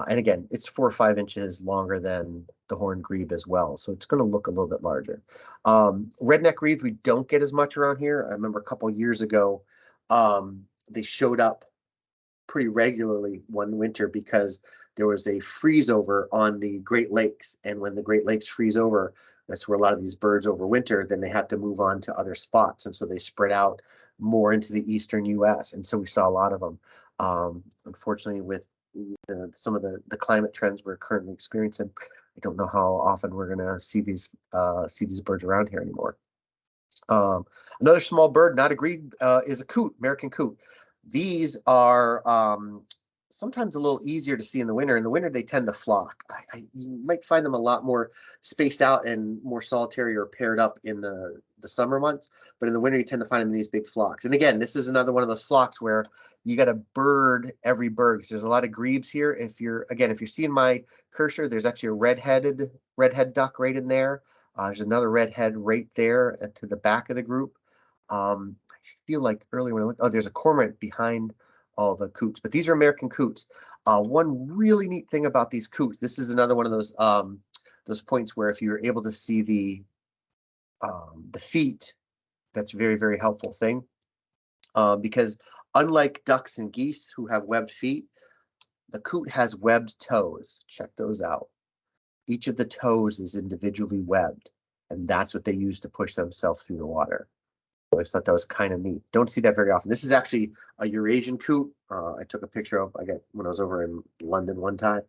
[SPEAKER 1] And again, it's 4 or 5 inches longer than the horn grebe as well, so it's going to look a little bit larger. Redneck grebe, we don't get as much around here. I remember a couple of years ago, they showed up pretty regularly one winter because there was a freeze over on the Great Lakes, and when the Great Lakes freeze over, that's where a lot of these birds overwinter. Then they have to move on to other spots, and so they spread out more into the eastern U.S., and so we saw a lot of them. Unfortunately, with some of the climate trends we're currently experiencing, I don't know how often we're going to see these birds around here anymore. Another small bird, not a grebe, is a coot, American coot. These are sometimes a little easier to see in the winter. In the winter, they tend to flock. You might find them a lot more spaced out and more solitary or paired up in the summer months, but in the winter, you tend to find them in these big flocks. And again, this is another one of those flocks where you got to bird every bird, because there's a lot of grebes here. If you're seeing my cursor, there's actually a redhead duck right in there. There's another redhead right there to the back of the group. I feel like earlier when I looked, there's a cormorant behind all the coots, but these are American coots. One really neat thing about these coots, this is another one of those points where if you're able to see the feet, that's a very, very helpful thing. Because unlike ducks and geese who have webbed feet, the coot has webbed toes. Check those out. Each of the toes is individually webbed, and that's what they use to push themselves through the water. I always thought that was kind of neat. Don't see that very often. This is actually a Eurasian coot. I took a picture of when I was over in London one time,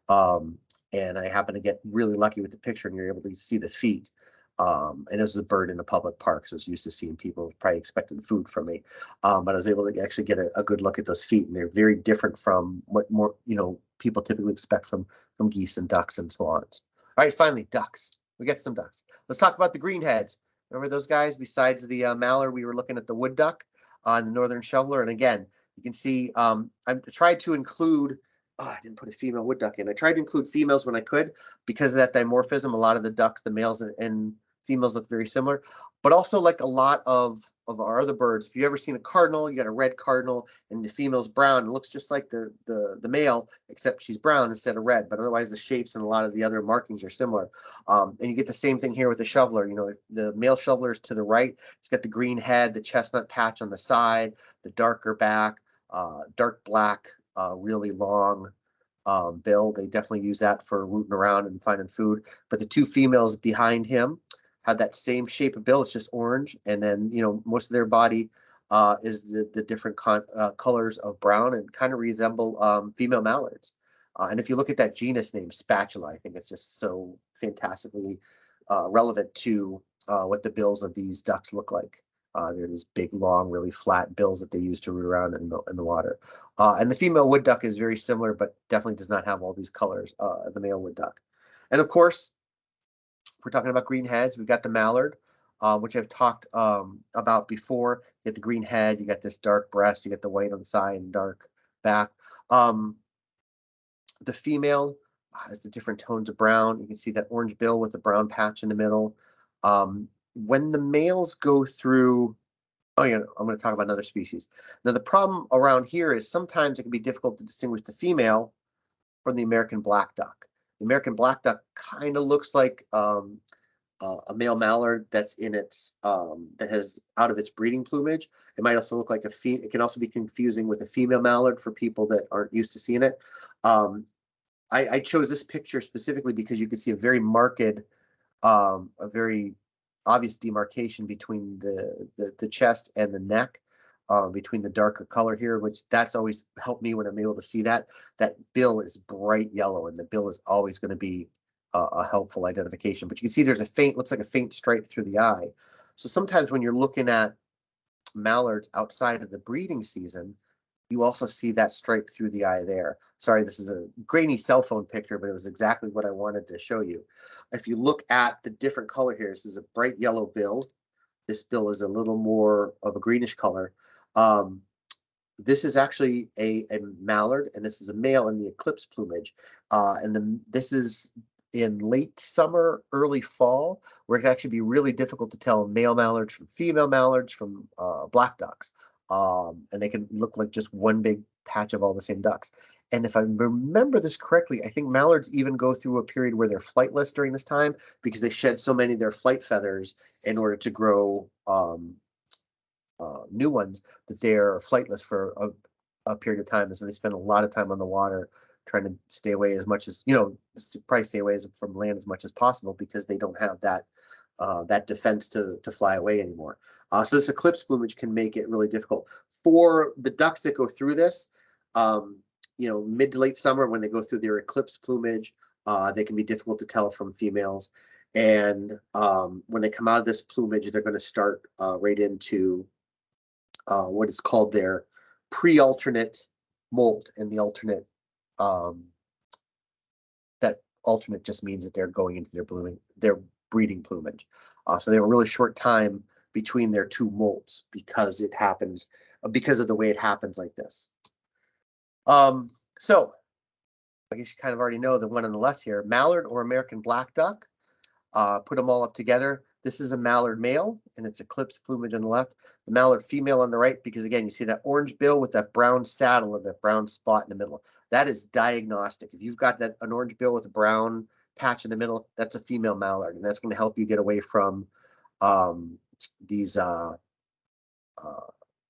[SPEAKER 1] and I happened to get really lucky with the picture, and you're able to see the feet. And it was a bird in a public park, so I was used to seeing people probably expecting food from me. But I was able to actually get a good look at those feet, and they're very different from what more people typically expect from geese and ducks and swans. All right, finally, ducks. We got some ducks. Let's talk about the greenheads. Remember those guys? Besides the mallard, we were looking at the wood duck on the northern shoveler. And again, you can see I tried to include, I didn't put a female wood duck in. I tried to include females when I could because of that dimorphism. A lot of the ducks, the males and females look very similar, but also like a lot of our other birds. If you ever seen a cardinal, you got a red cardinal and the female's brown. It looks just like the male, except she's brown instead of red, but otherwise the shapes and a lot of the other markings are similar. And you get the same thing here with the shoveler. The male shoveler is to the right. It's got the green head, the chestnut patch on the side, the darker back, dark black, really long bill. They definitely use that for rooting around and finding food. But the two females behind him have that same shape of bill. It's just orange, and then most of their body is the different colors of brown and kind of resemble female mallards. And if you look at that genus name, spatula, I think it's just so fantastically relevant to what the bills of these ducks look like. They're these big, long, really flat bills that they use to root around in the water. And the female wood duck is very similar, but definitely does not have all these colors, the male wood duck. And of course, if we're talking about green heads, we've got the mallard, which I've talked about before. You get the green head, you got this dark breast, you get the white on the side and dark back. The female has the different tones of brown. You can see that orange bill with the brown patch in the middle. When the males go through, oh yeah, I'm going to talk about another species. Now the problem around here is sometimes it can be difficult to distinguish the female from the American black duck. The American black duck kind of looks like a male mallard that's in its that has out of its breeding plumage. It might also look like it can also be confusing with a female mallard for people that aren't used to seeing it. I chose this picture specifically because you could see a very marked, a very obvious demarcation between the chest and the neck, between the darker color here, which that's always helped me when I'm able to see that. That bill is bright yellow, and the bill is always going to be a helpful identification. But you can see there's a faint, looks like a faint stripe through the eye. So sometimes when you're looking at mallards outside of the breeding season, you also see that stripe through the eye there. Sorry, this is a grainy cell phone picture, but it was exactly what I wanted to show you. If you look at the different color here, this is a bright yellow bill. This bill is a little more of a greenish color. This is actually a mallard, and this is a male in the eclipse plumage. This is in late summer, early fall, where it can actually be really difficult to tell male mallards from female mallards from black ducks. And they can look like just one big patch of all the same ducks. And if I remember this correctly, I think mallards even go through a period where they're flightless during this time because they shed so many of their flight feathers in order to grow new ones, that they're flightless for a period of time. And so they spend a lot of time on the water trying to stay away as much as, probably stay away from land as much as possible because they don't have that defense to fly away anymore. So this eclipse plumage can make it really difficult. For the ducks that go through this, mid to late summer when they go through their eclipse plumage, they can be difficult to tell from females. And when they come out of this plumage, they're going to start right into what is called their pre-alternate molt. And the alternate, that alternate just means that they're going into their breeding plumage. So they have a really short time between their two molts because of the way it happens like this. So I guess you kind of already know the one on the left here, mallard or American black duck. Put them all up together. This is a mallard male, and it's eclipse plumage on the left. The mallard female on the right, because again, you see that orange bill with that brown saddle and that brown spot in the middle. That is diagnostic. If you've got an orange bill with a brown patch in the middle, that's a female mallard, and that's going to help you get away from these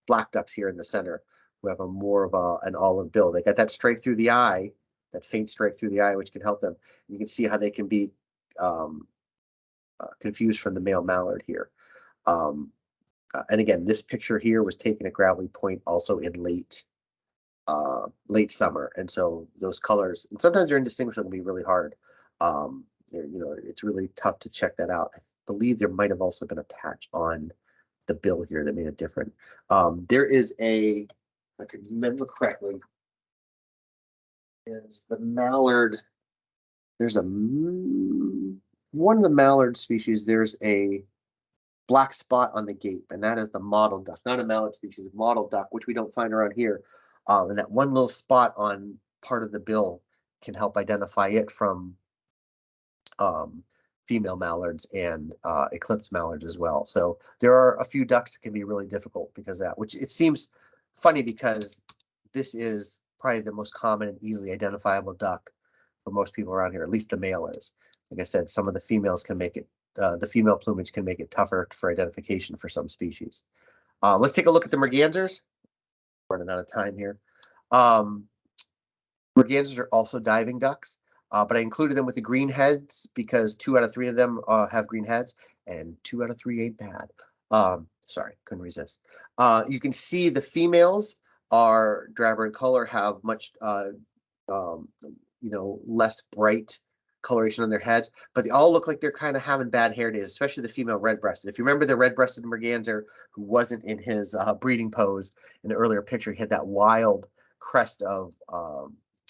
[SPEAKER 1] black ducks here in the center who have more of an olive bill. They got that stripe through the eye, that faint stripe through the eye, which can help them. You can see how they can be confused from the male mallard here. And again, this picture here was taken at Gravelly Point also in late summer, and so those colors, and sometimes they're indistinguishable, can be really hard. It's really tough to check that out. I believe there might have also been a patch on the bill here that made it different. There is if I can remember correctly, is the mallard. There's one of the mallard species. There's a black spot on the gape, and that is the mottled duck, not a mallard species, a mottled duck, which we don't find around here. And that one little spot on part of the bill can help identify it from female mallards and eclipse mallards as well. So there are a few ducks that can be really difficult because of that, which it seems funny because this is probably the most common and easily identifiable duck for most people around here, at least the male is. Like I said, some of the females can make it, the female plumage can make it tougher for identification for some species. Let's take a look at the mergansers. Running out of time here. Mergansers are also diving ducks, but I included them with the green heads because 2 out of 3 of them have green heads, and 2 out of 3 ain't bad. Sorry, couldn't resist. You can see the females are drabber in color, have much less bright coloration on their heads, but they all look like they're kind of having bad hair days, especially the female red-breasted. If you remember the red-breasted merganser who wasn't in his breeding pose in the earlier picture, he had that wild crest of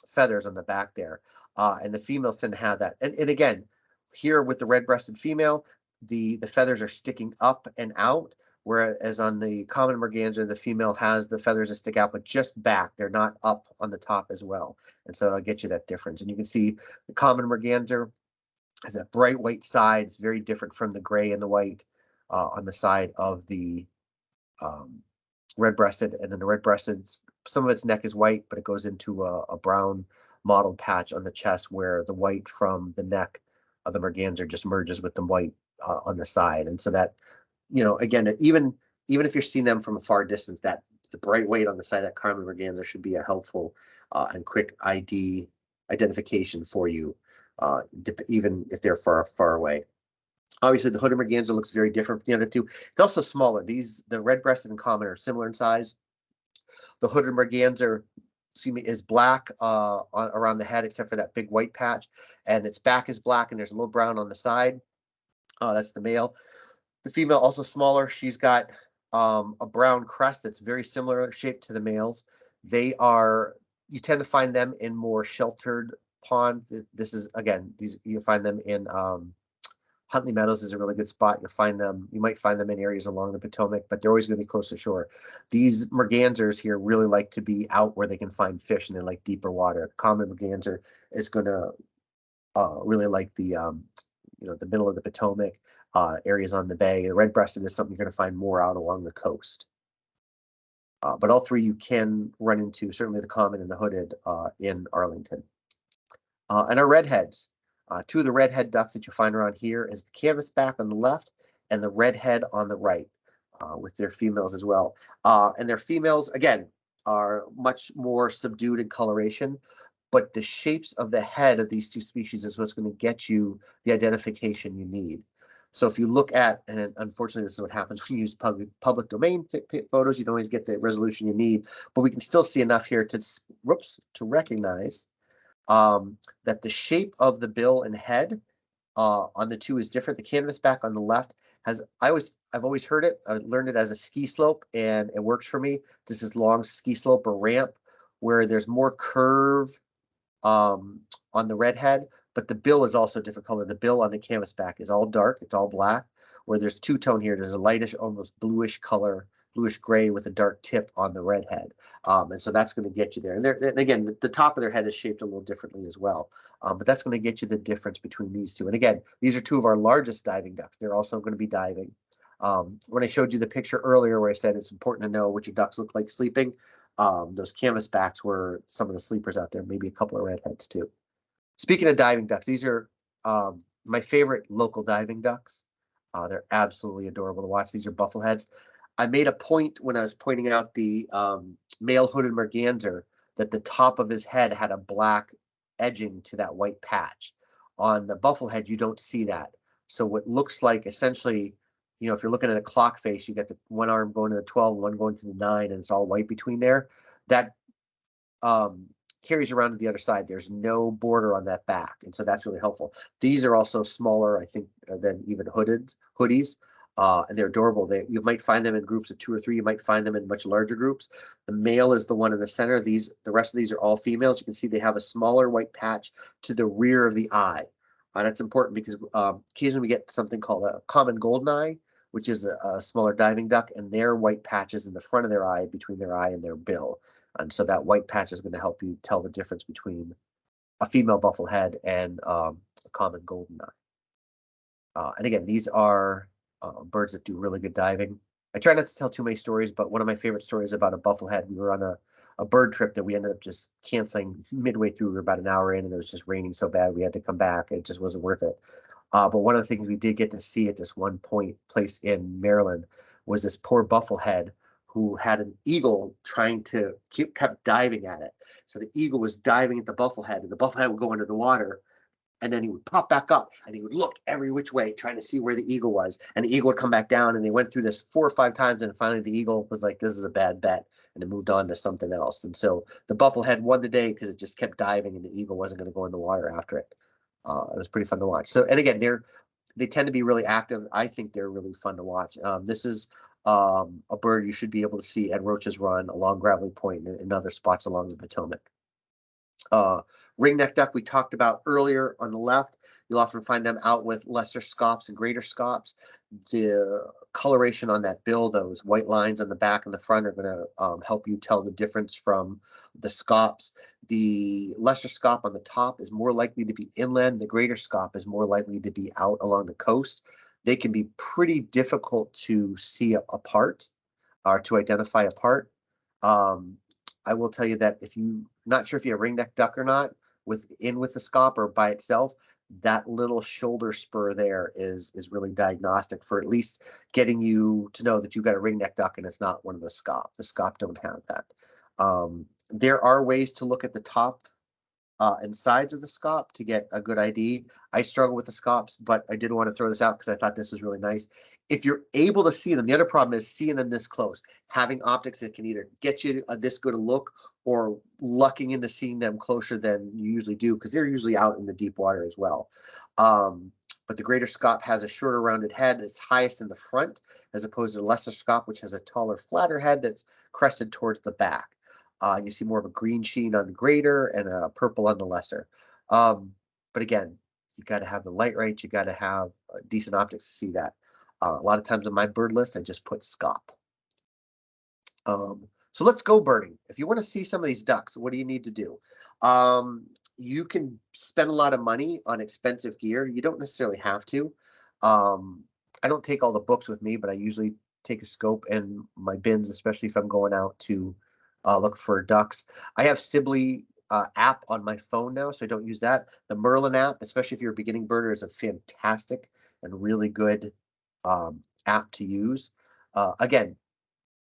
[SPEAKER 1] feathers on the back there, and the females tend to have that. And again, here with the red-breasted female, the feathers are sticking up and out, whereas on the common merganser, the female has the feathers that stick out, but just back. They're not up on the top as well. And so it'll get you that difference. And you can see the common merganser has that bright white side. It's very different from the gray and the white on the side of the red-breasted. And then the red-breasted, some of its neck is white, but it goes into a brown mottled patch on the chest where the white from the neck of the merganser just merges with the white on the side. And so that, again, even if you're seeing them from a far distance, that the bright white on the side of that common merganser should be a helpful and quick identification for you, even if they're far away. Obviously, the hooded merganser looks very different from the other two. It's also smaller. The red-breasted and common are similar in size. The hooded merganser, is black around the head, except for that big white patch, and its back is black, and there's a little brown on the side. That's the male. The female, also smaller. She's got a brown crest that's very similar shape to the males. You tend to find them in more sheltered ponds. This is, again, you find them in Huntley Meadows is a really good spot. You might find them in areas along the Potomac, but they're always going to be close to shore. These mergansers here really like to be out where they can find fish, and they like deeper water. Common merganser is going to really like the middle of the Potomac, areas on the bay. The red-breasted is something you're going to find more out along the coast. But all three you can run into, certainly the common and the hooded, in Arlington. And our redheads. Two of the redhead ducks that you'll find around here is the canvasback on the left and the redhead on the right, with their females as well. And their females, again, are much more subdued in coloration, but the shapes of the head of these two species is what's going to get you the identification you need. So if you look at, and unfortunately this is what happens when you use public domain photos, you don't always get the resolution you need, but we can still see enough here to recognize that the shape of the bill and head on the two is different. The canvasback on the left I've always heard it. I learned it as a ski slope, and it works for me. This is long ski slope or ramp where there's more curve on the redhead, but the bill is also a different color. The bill on the canvasback is all dark. It's all black, where there's two-tone here. There's a lightish, almost bluish color, bluish gray with a dark tip on the redhead. And so that's going to get you there. And again, the top of their head is shaped a little differently as well. But that's going to get you the difference between these two. And again, these are two of our largest diving ducks. They're also going to be diving. When I showed you the picture earlier where I said it's important to know what your ducks look like sleeping, those canvasbacks were some of the sleepers out there, maybe a couple of redheads too. Speaking of diving ducks, these are my favorite local diving ducks. They're absolutely adorable to watch. These are buffleheads. I made a point when I was pointing out the male hooded merganser that the top of his head had a black edging to that white patch. On the bufflehead, you don't see that. So what looks like essentially, if you're looking at a clock face, you get the one arm going to the 12, one going to the 9, and it's all white between there. That carries around to the other side. There's no border on that back, and so that's really helpful. These are also smaller, I think, than even hoodies. And they're adorable. You might find them in groups of 2 or 3. You might find them in much larger groups. The male is the one in the center. The rest of these are all females. You can see they have a smaller white patch to the rear of the eye. And that's important because occasionally we get something called a common goldeneye, which is a smaller diving duck, and their white patches in the front of their eye, between their eye and their bill. And so that white patch is going to help you tell the difference between a female bufflehead and a common goldeneye. And again, these are birds that do really good diving. I try not to tell too many stories, but one of my favorite stories about a bufflehead, we were on a bird trip that we ended up just canceling midway through. We were about an hour in, and it was just raining so bad we had to come back. It just wasn't worth it. But one of the things we did get to see at this one place in Maryland was this poor bufflehead who had an eagle trying to kept diving at it. So the eagle was diving at the bufflehead, and the bufflehead would go under the water, and then he would pop back up, and he would look every which way trying to see where the eagle was, and the eagle would come back down, and they went through this 4 or 5 times, and finally the eagle was like, this is a bad bet, and it moved on to something else. And so the bufflehead won the day because it just kept diving, and the eagle wasn't going to go in the water after it. It was pretty fun to watch. So, and again, they tend to be really active. I think they're really fun to watch. This is a bird you should be able to see at Roach's Run along Gravelly Point and other spots along the Potomac. Ringneck duck we talked about earlier on the left. You'll often find them out with lesser scops and greater scops. The coloration on that bill, those white lines on the back and the front are going to help you tell the difference from the scops. The lesser scop on the top is more likely to be inland. The greater scop is more likely to be out along the coast. They can be pretty difficult to see apart or to identify apart. I will tell you that if you're not sure if you have ringneck duck or not, with the scop or by itself, that little shoulder spur there is really diagnostic for at least getting you to know that you've got a ringneck duck and it's not one of the scop. The scop don't have that. There are ways to look at the top and sides of the scop to get a good ID. I struggle with the scops, but I did want to throw this out because I thought this was really nice. If you're able to see them, the other problem is seeing them this close. Having optics that can either get you this good a look or lucking into seeing them closer than you usually do, because they're usually out in the deep water as well. But the greater scop has a shorter rounded head. It's highest in the front, as opposed to the lesser scop, which has a taller, flatter head that's crested towards the back. You see more of a green sheen on the greater and a purple on the lesser. But again, you got to have the light right. You got to have decent optics to see that. A lot of times on my bird list, I just put scop. So let's go birding. If you want to see some of these ducks, what do you need to do? You can spend a lot of money on expensive gear. You don't necessarily have to. I don't take all the books with me, but I usually take a scope and my bins, especially if I'm going out to look for ducks. I have Sibley app on my phone now, so I don't use that. The Merlin app, especially if you're a beginning birder, is a fantastic and really good app to use. Again,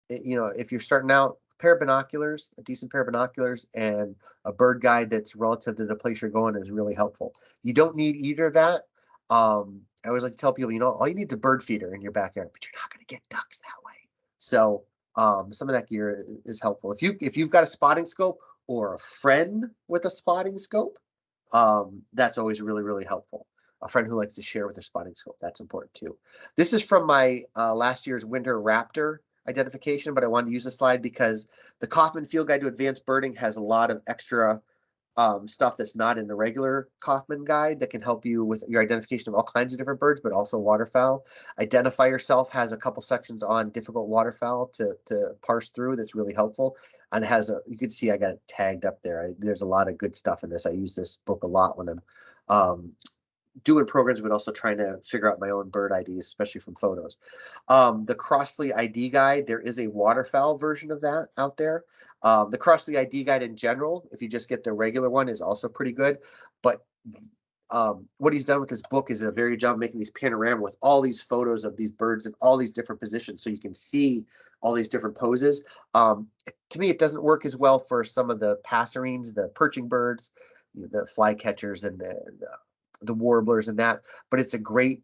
[SPEAKER 1] if you're starting out, a pair of binoculars, a decent pair of binoculars, and a bird guide that's relative to the place you're going is really helpful. You don't need either of that. I always like to tell people, all you need is a bird feeder in your backyard, but you're not going to get ducks that way. So some of that gear is helpful. If you've got a spotting scope or a friend with a spotting scope, that's always really, really helpful. A friend who likes to share with their spotting scope, that's important too. This is from my last year's winter raptor identification, but I wanted to use this slide because the Kaufman Field Guide to Advanced Birding has a lot of extra stuff that's not in the regular Kaufman guide that can help you with your identification of all kinds of different birds, but also waterfowl. Identify Yourself has a couple sections on difficult waterfowl to parse through that's really helpful. And it has you can see I got it tagged up there. There's a lot of good stuff in this. I use this book a lot when I'm doing programs, but also trying to figure out my own bird IDs, especially from photos. The Crossley ID guide, there is a waterfowl version of that out there. The Crossley ID guide in general, if you just get the regular one, is also pretty good. But what he's done with this book is a very good job making these panorama with all these photos of these birds in all these different positions, so you can see all these different poses. To me, it doesn't work as well for some of the passerines, the perching birds, the flycatchers, and the warblers and that, but it's a great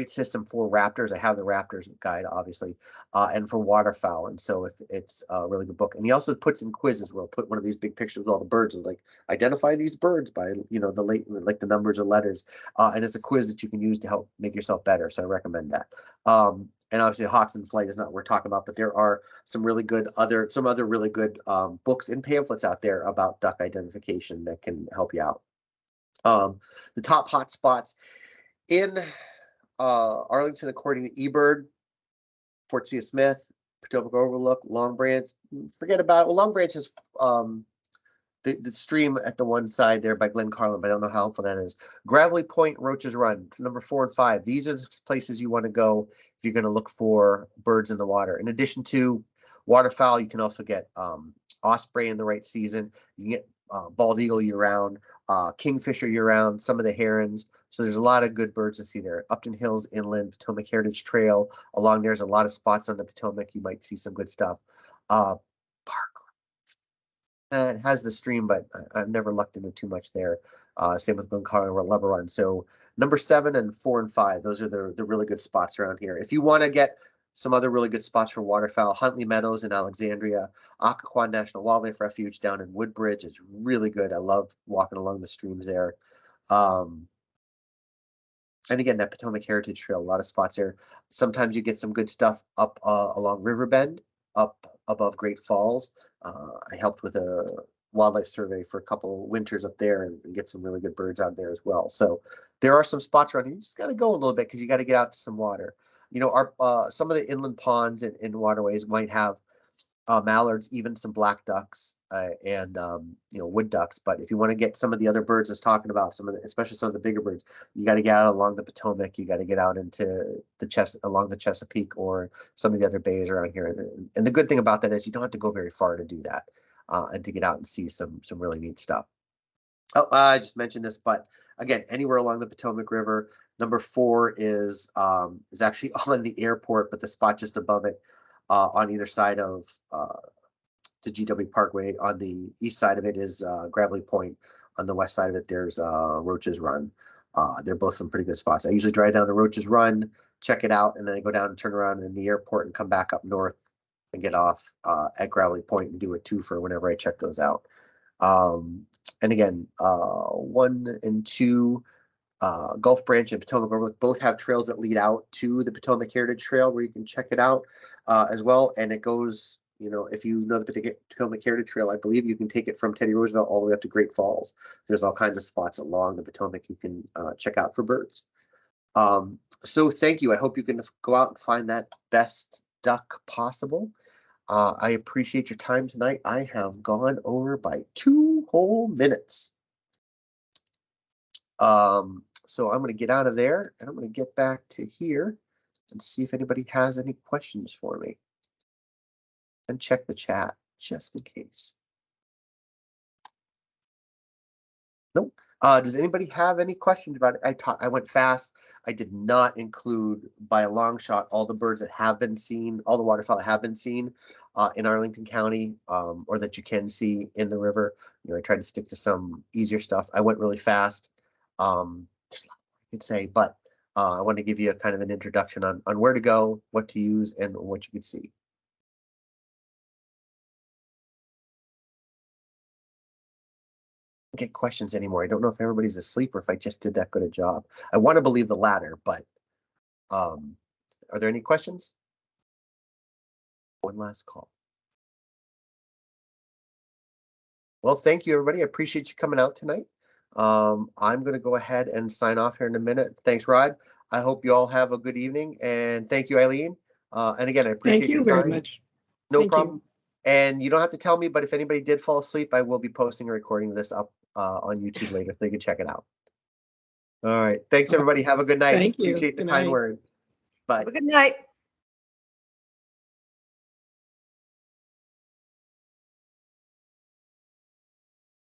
[SPEAKER 1] system for raptors. I have the raptors guide, obviously, and for waterfowl, and so it's a really good book. And he also puts in quizzes where he'll put one of these big pictures with all the birds and like identify these birds by the numbers or letters, and it's a quiz that you can use to help make yourself better. So I recommend that. And obviously, Hawks in Flight is not what we're talking about, but there are some other really good books and pamphlets out there about duck identification that can help you out. The top hot spots in Arlington, according to eBird, Fort C. Smith, Potomac Overlook, Long Branch. Forget about it. Well, Long Branch is the stream at the one side there by Glen Carlin, but I don't know how helpful that is. Gravelly Point, Roach's Run, number 4 and 5. These are the places you want to go if you're going to look for birds in the water. In addition to waterfowl, you can also get osprey in the right season. You can get bald eagle year-round, kingfisher year-round, some of the herons. So there's a lot of good birds to see there. Upton Hills, Inland, Potomac Heritage Trail. Along there's a lot of spots on the Potomac. You might see some good stuff. Park. It has the stream, but I've never lucked into too much there. Same with Glencairn or Level Run. So number 7 and 4 and 5, those are the really good spots around here. If you want to get some other really good spots for waterfowl, Huntley Meadows in Alexandria, Occoquan National Wildlife Refuge down in Woodbridge is really good. I love walking along the streams there. And again, that Potomac Heritage Trail, a lot of spots there. Sometimes you get some good stuff up along Riverbend, up above Great Falls. I helped with a wildlife survey for a couple winters up there and get some really good birds out there as well. So there are some spots around here. You just got to go a little bit because you got to get out to some water. you know, our some of the inland ponds and waterways might have mallards, even some black ducks, and you know, wood ducks. But if you want to get some of the other birds that's talking about, some of the, especially some of the bigger birds, you got to get out along the Potomac. You got to get out into the along the Chesapeake or some of the other bays around here. And the good thing about that is you don't have to go very far to do that, and to get out and see some really neat stuff. Oh, I just mentioned this, but again, anywhere along the Potomac River. Number 4 is actually on the airport, but the spot just above it, on either side of the GW Parkway. On the east side of it is Gravelly Point. On the west side of it, there's Roach's Run. They're both some pretty good spots. I usually drive down to Roach's Run, check it out, and then I go down and turn around in the airport and come back up north and get off at Gravelly Point and do a twofer whenever I check those out. And again, 1 and 2, Gulf Branch and Potomac Overlook both have trails that lead out to the Potomac Heritage Trail where you can check it out as well. And it goes, you know, if you know the Potomac Heritage Trail, I believe you can take it from Teddy Roosevelt all the way up to Great Falls. There's all kinds of spots along the Potomac you can check out for birds. So thank you. I hope you can go out and find that best duck possible. I appreciate your time tonight. I have gone over by 2 whole minutes. So I'm going to get out of there and I'm going to get back to here and see if anybody has any questions for me. And check the chat just in case. Nope. Does anybody have any questions about it? I went fast. I did not include by a long shot all the birds that have been seen, all the waterfowl that have been seen in Arlington County, or that you can see in the river. You know, I tried to stick to some easier stuff. I went really fast. There's a lot I could say, but I want to give you a kind of an introduction on where to go, what to use, and what you could see. Get questions anymore. I don't know if everybody's asleep or if I just did that good a job. I want to believe the latter, but are there any questions? One last call. Well, thank you, everybody. I appreciate you coming out tonight. I'm going to go ahead and sign off here in a minute. Thanks, Rod. I hope you all have a good evening, and thank you, Eileen. And again, I appreciate your time.
[SPEAKER 2] Thank you very much.
[SPEAKER 1] No problem. And you don't have to tell me, but if anybody did fall asleep, I will be posting a recording of this up on YouTube later, so you can check it out. All right. Thanks, everybody. Have a good night.
[SPEAKER 2] Thank you.
[SPEAKER 1] Appreciate the kind word. Bye.
[SPEAKER 3] Have a good night.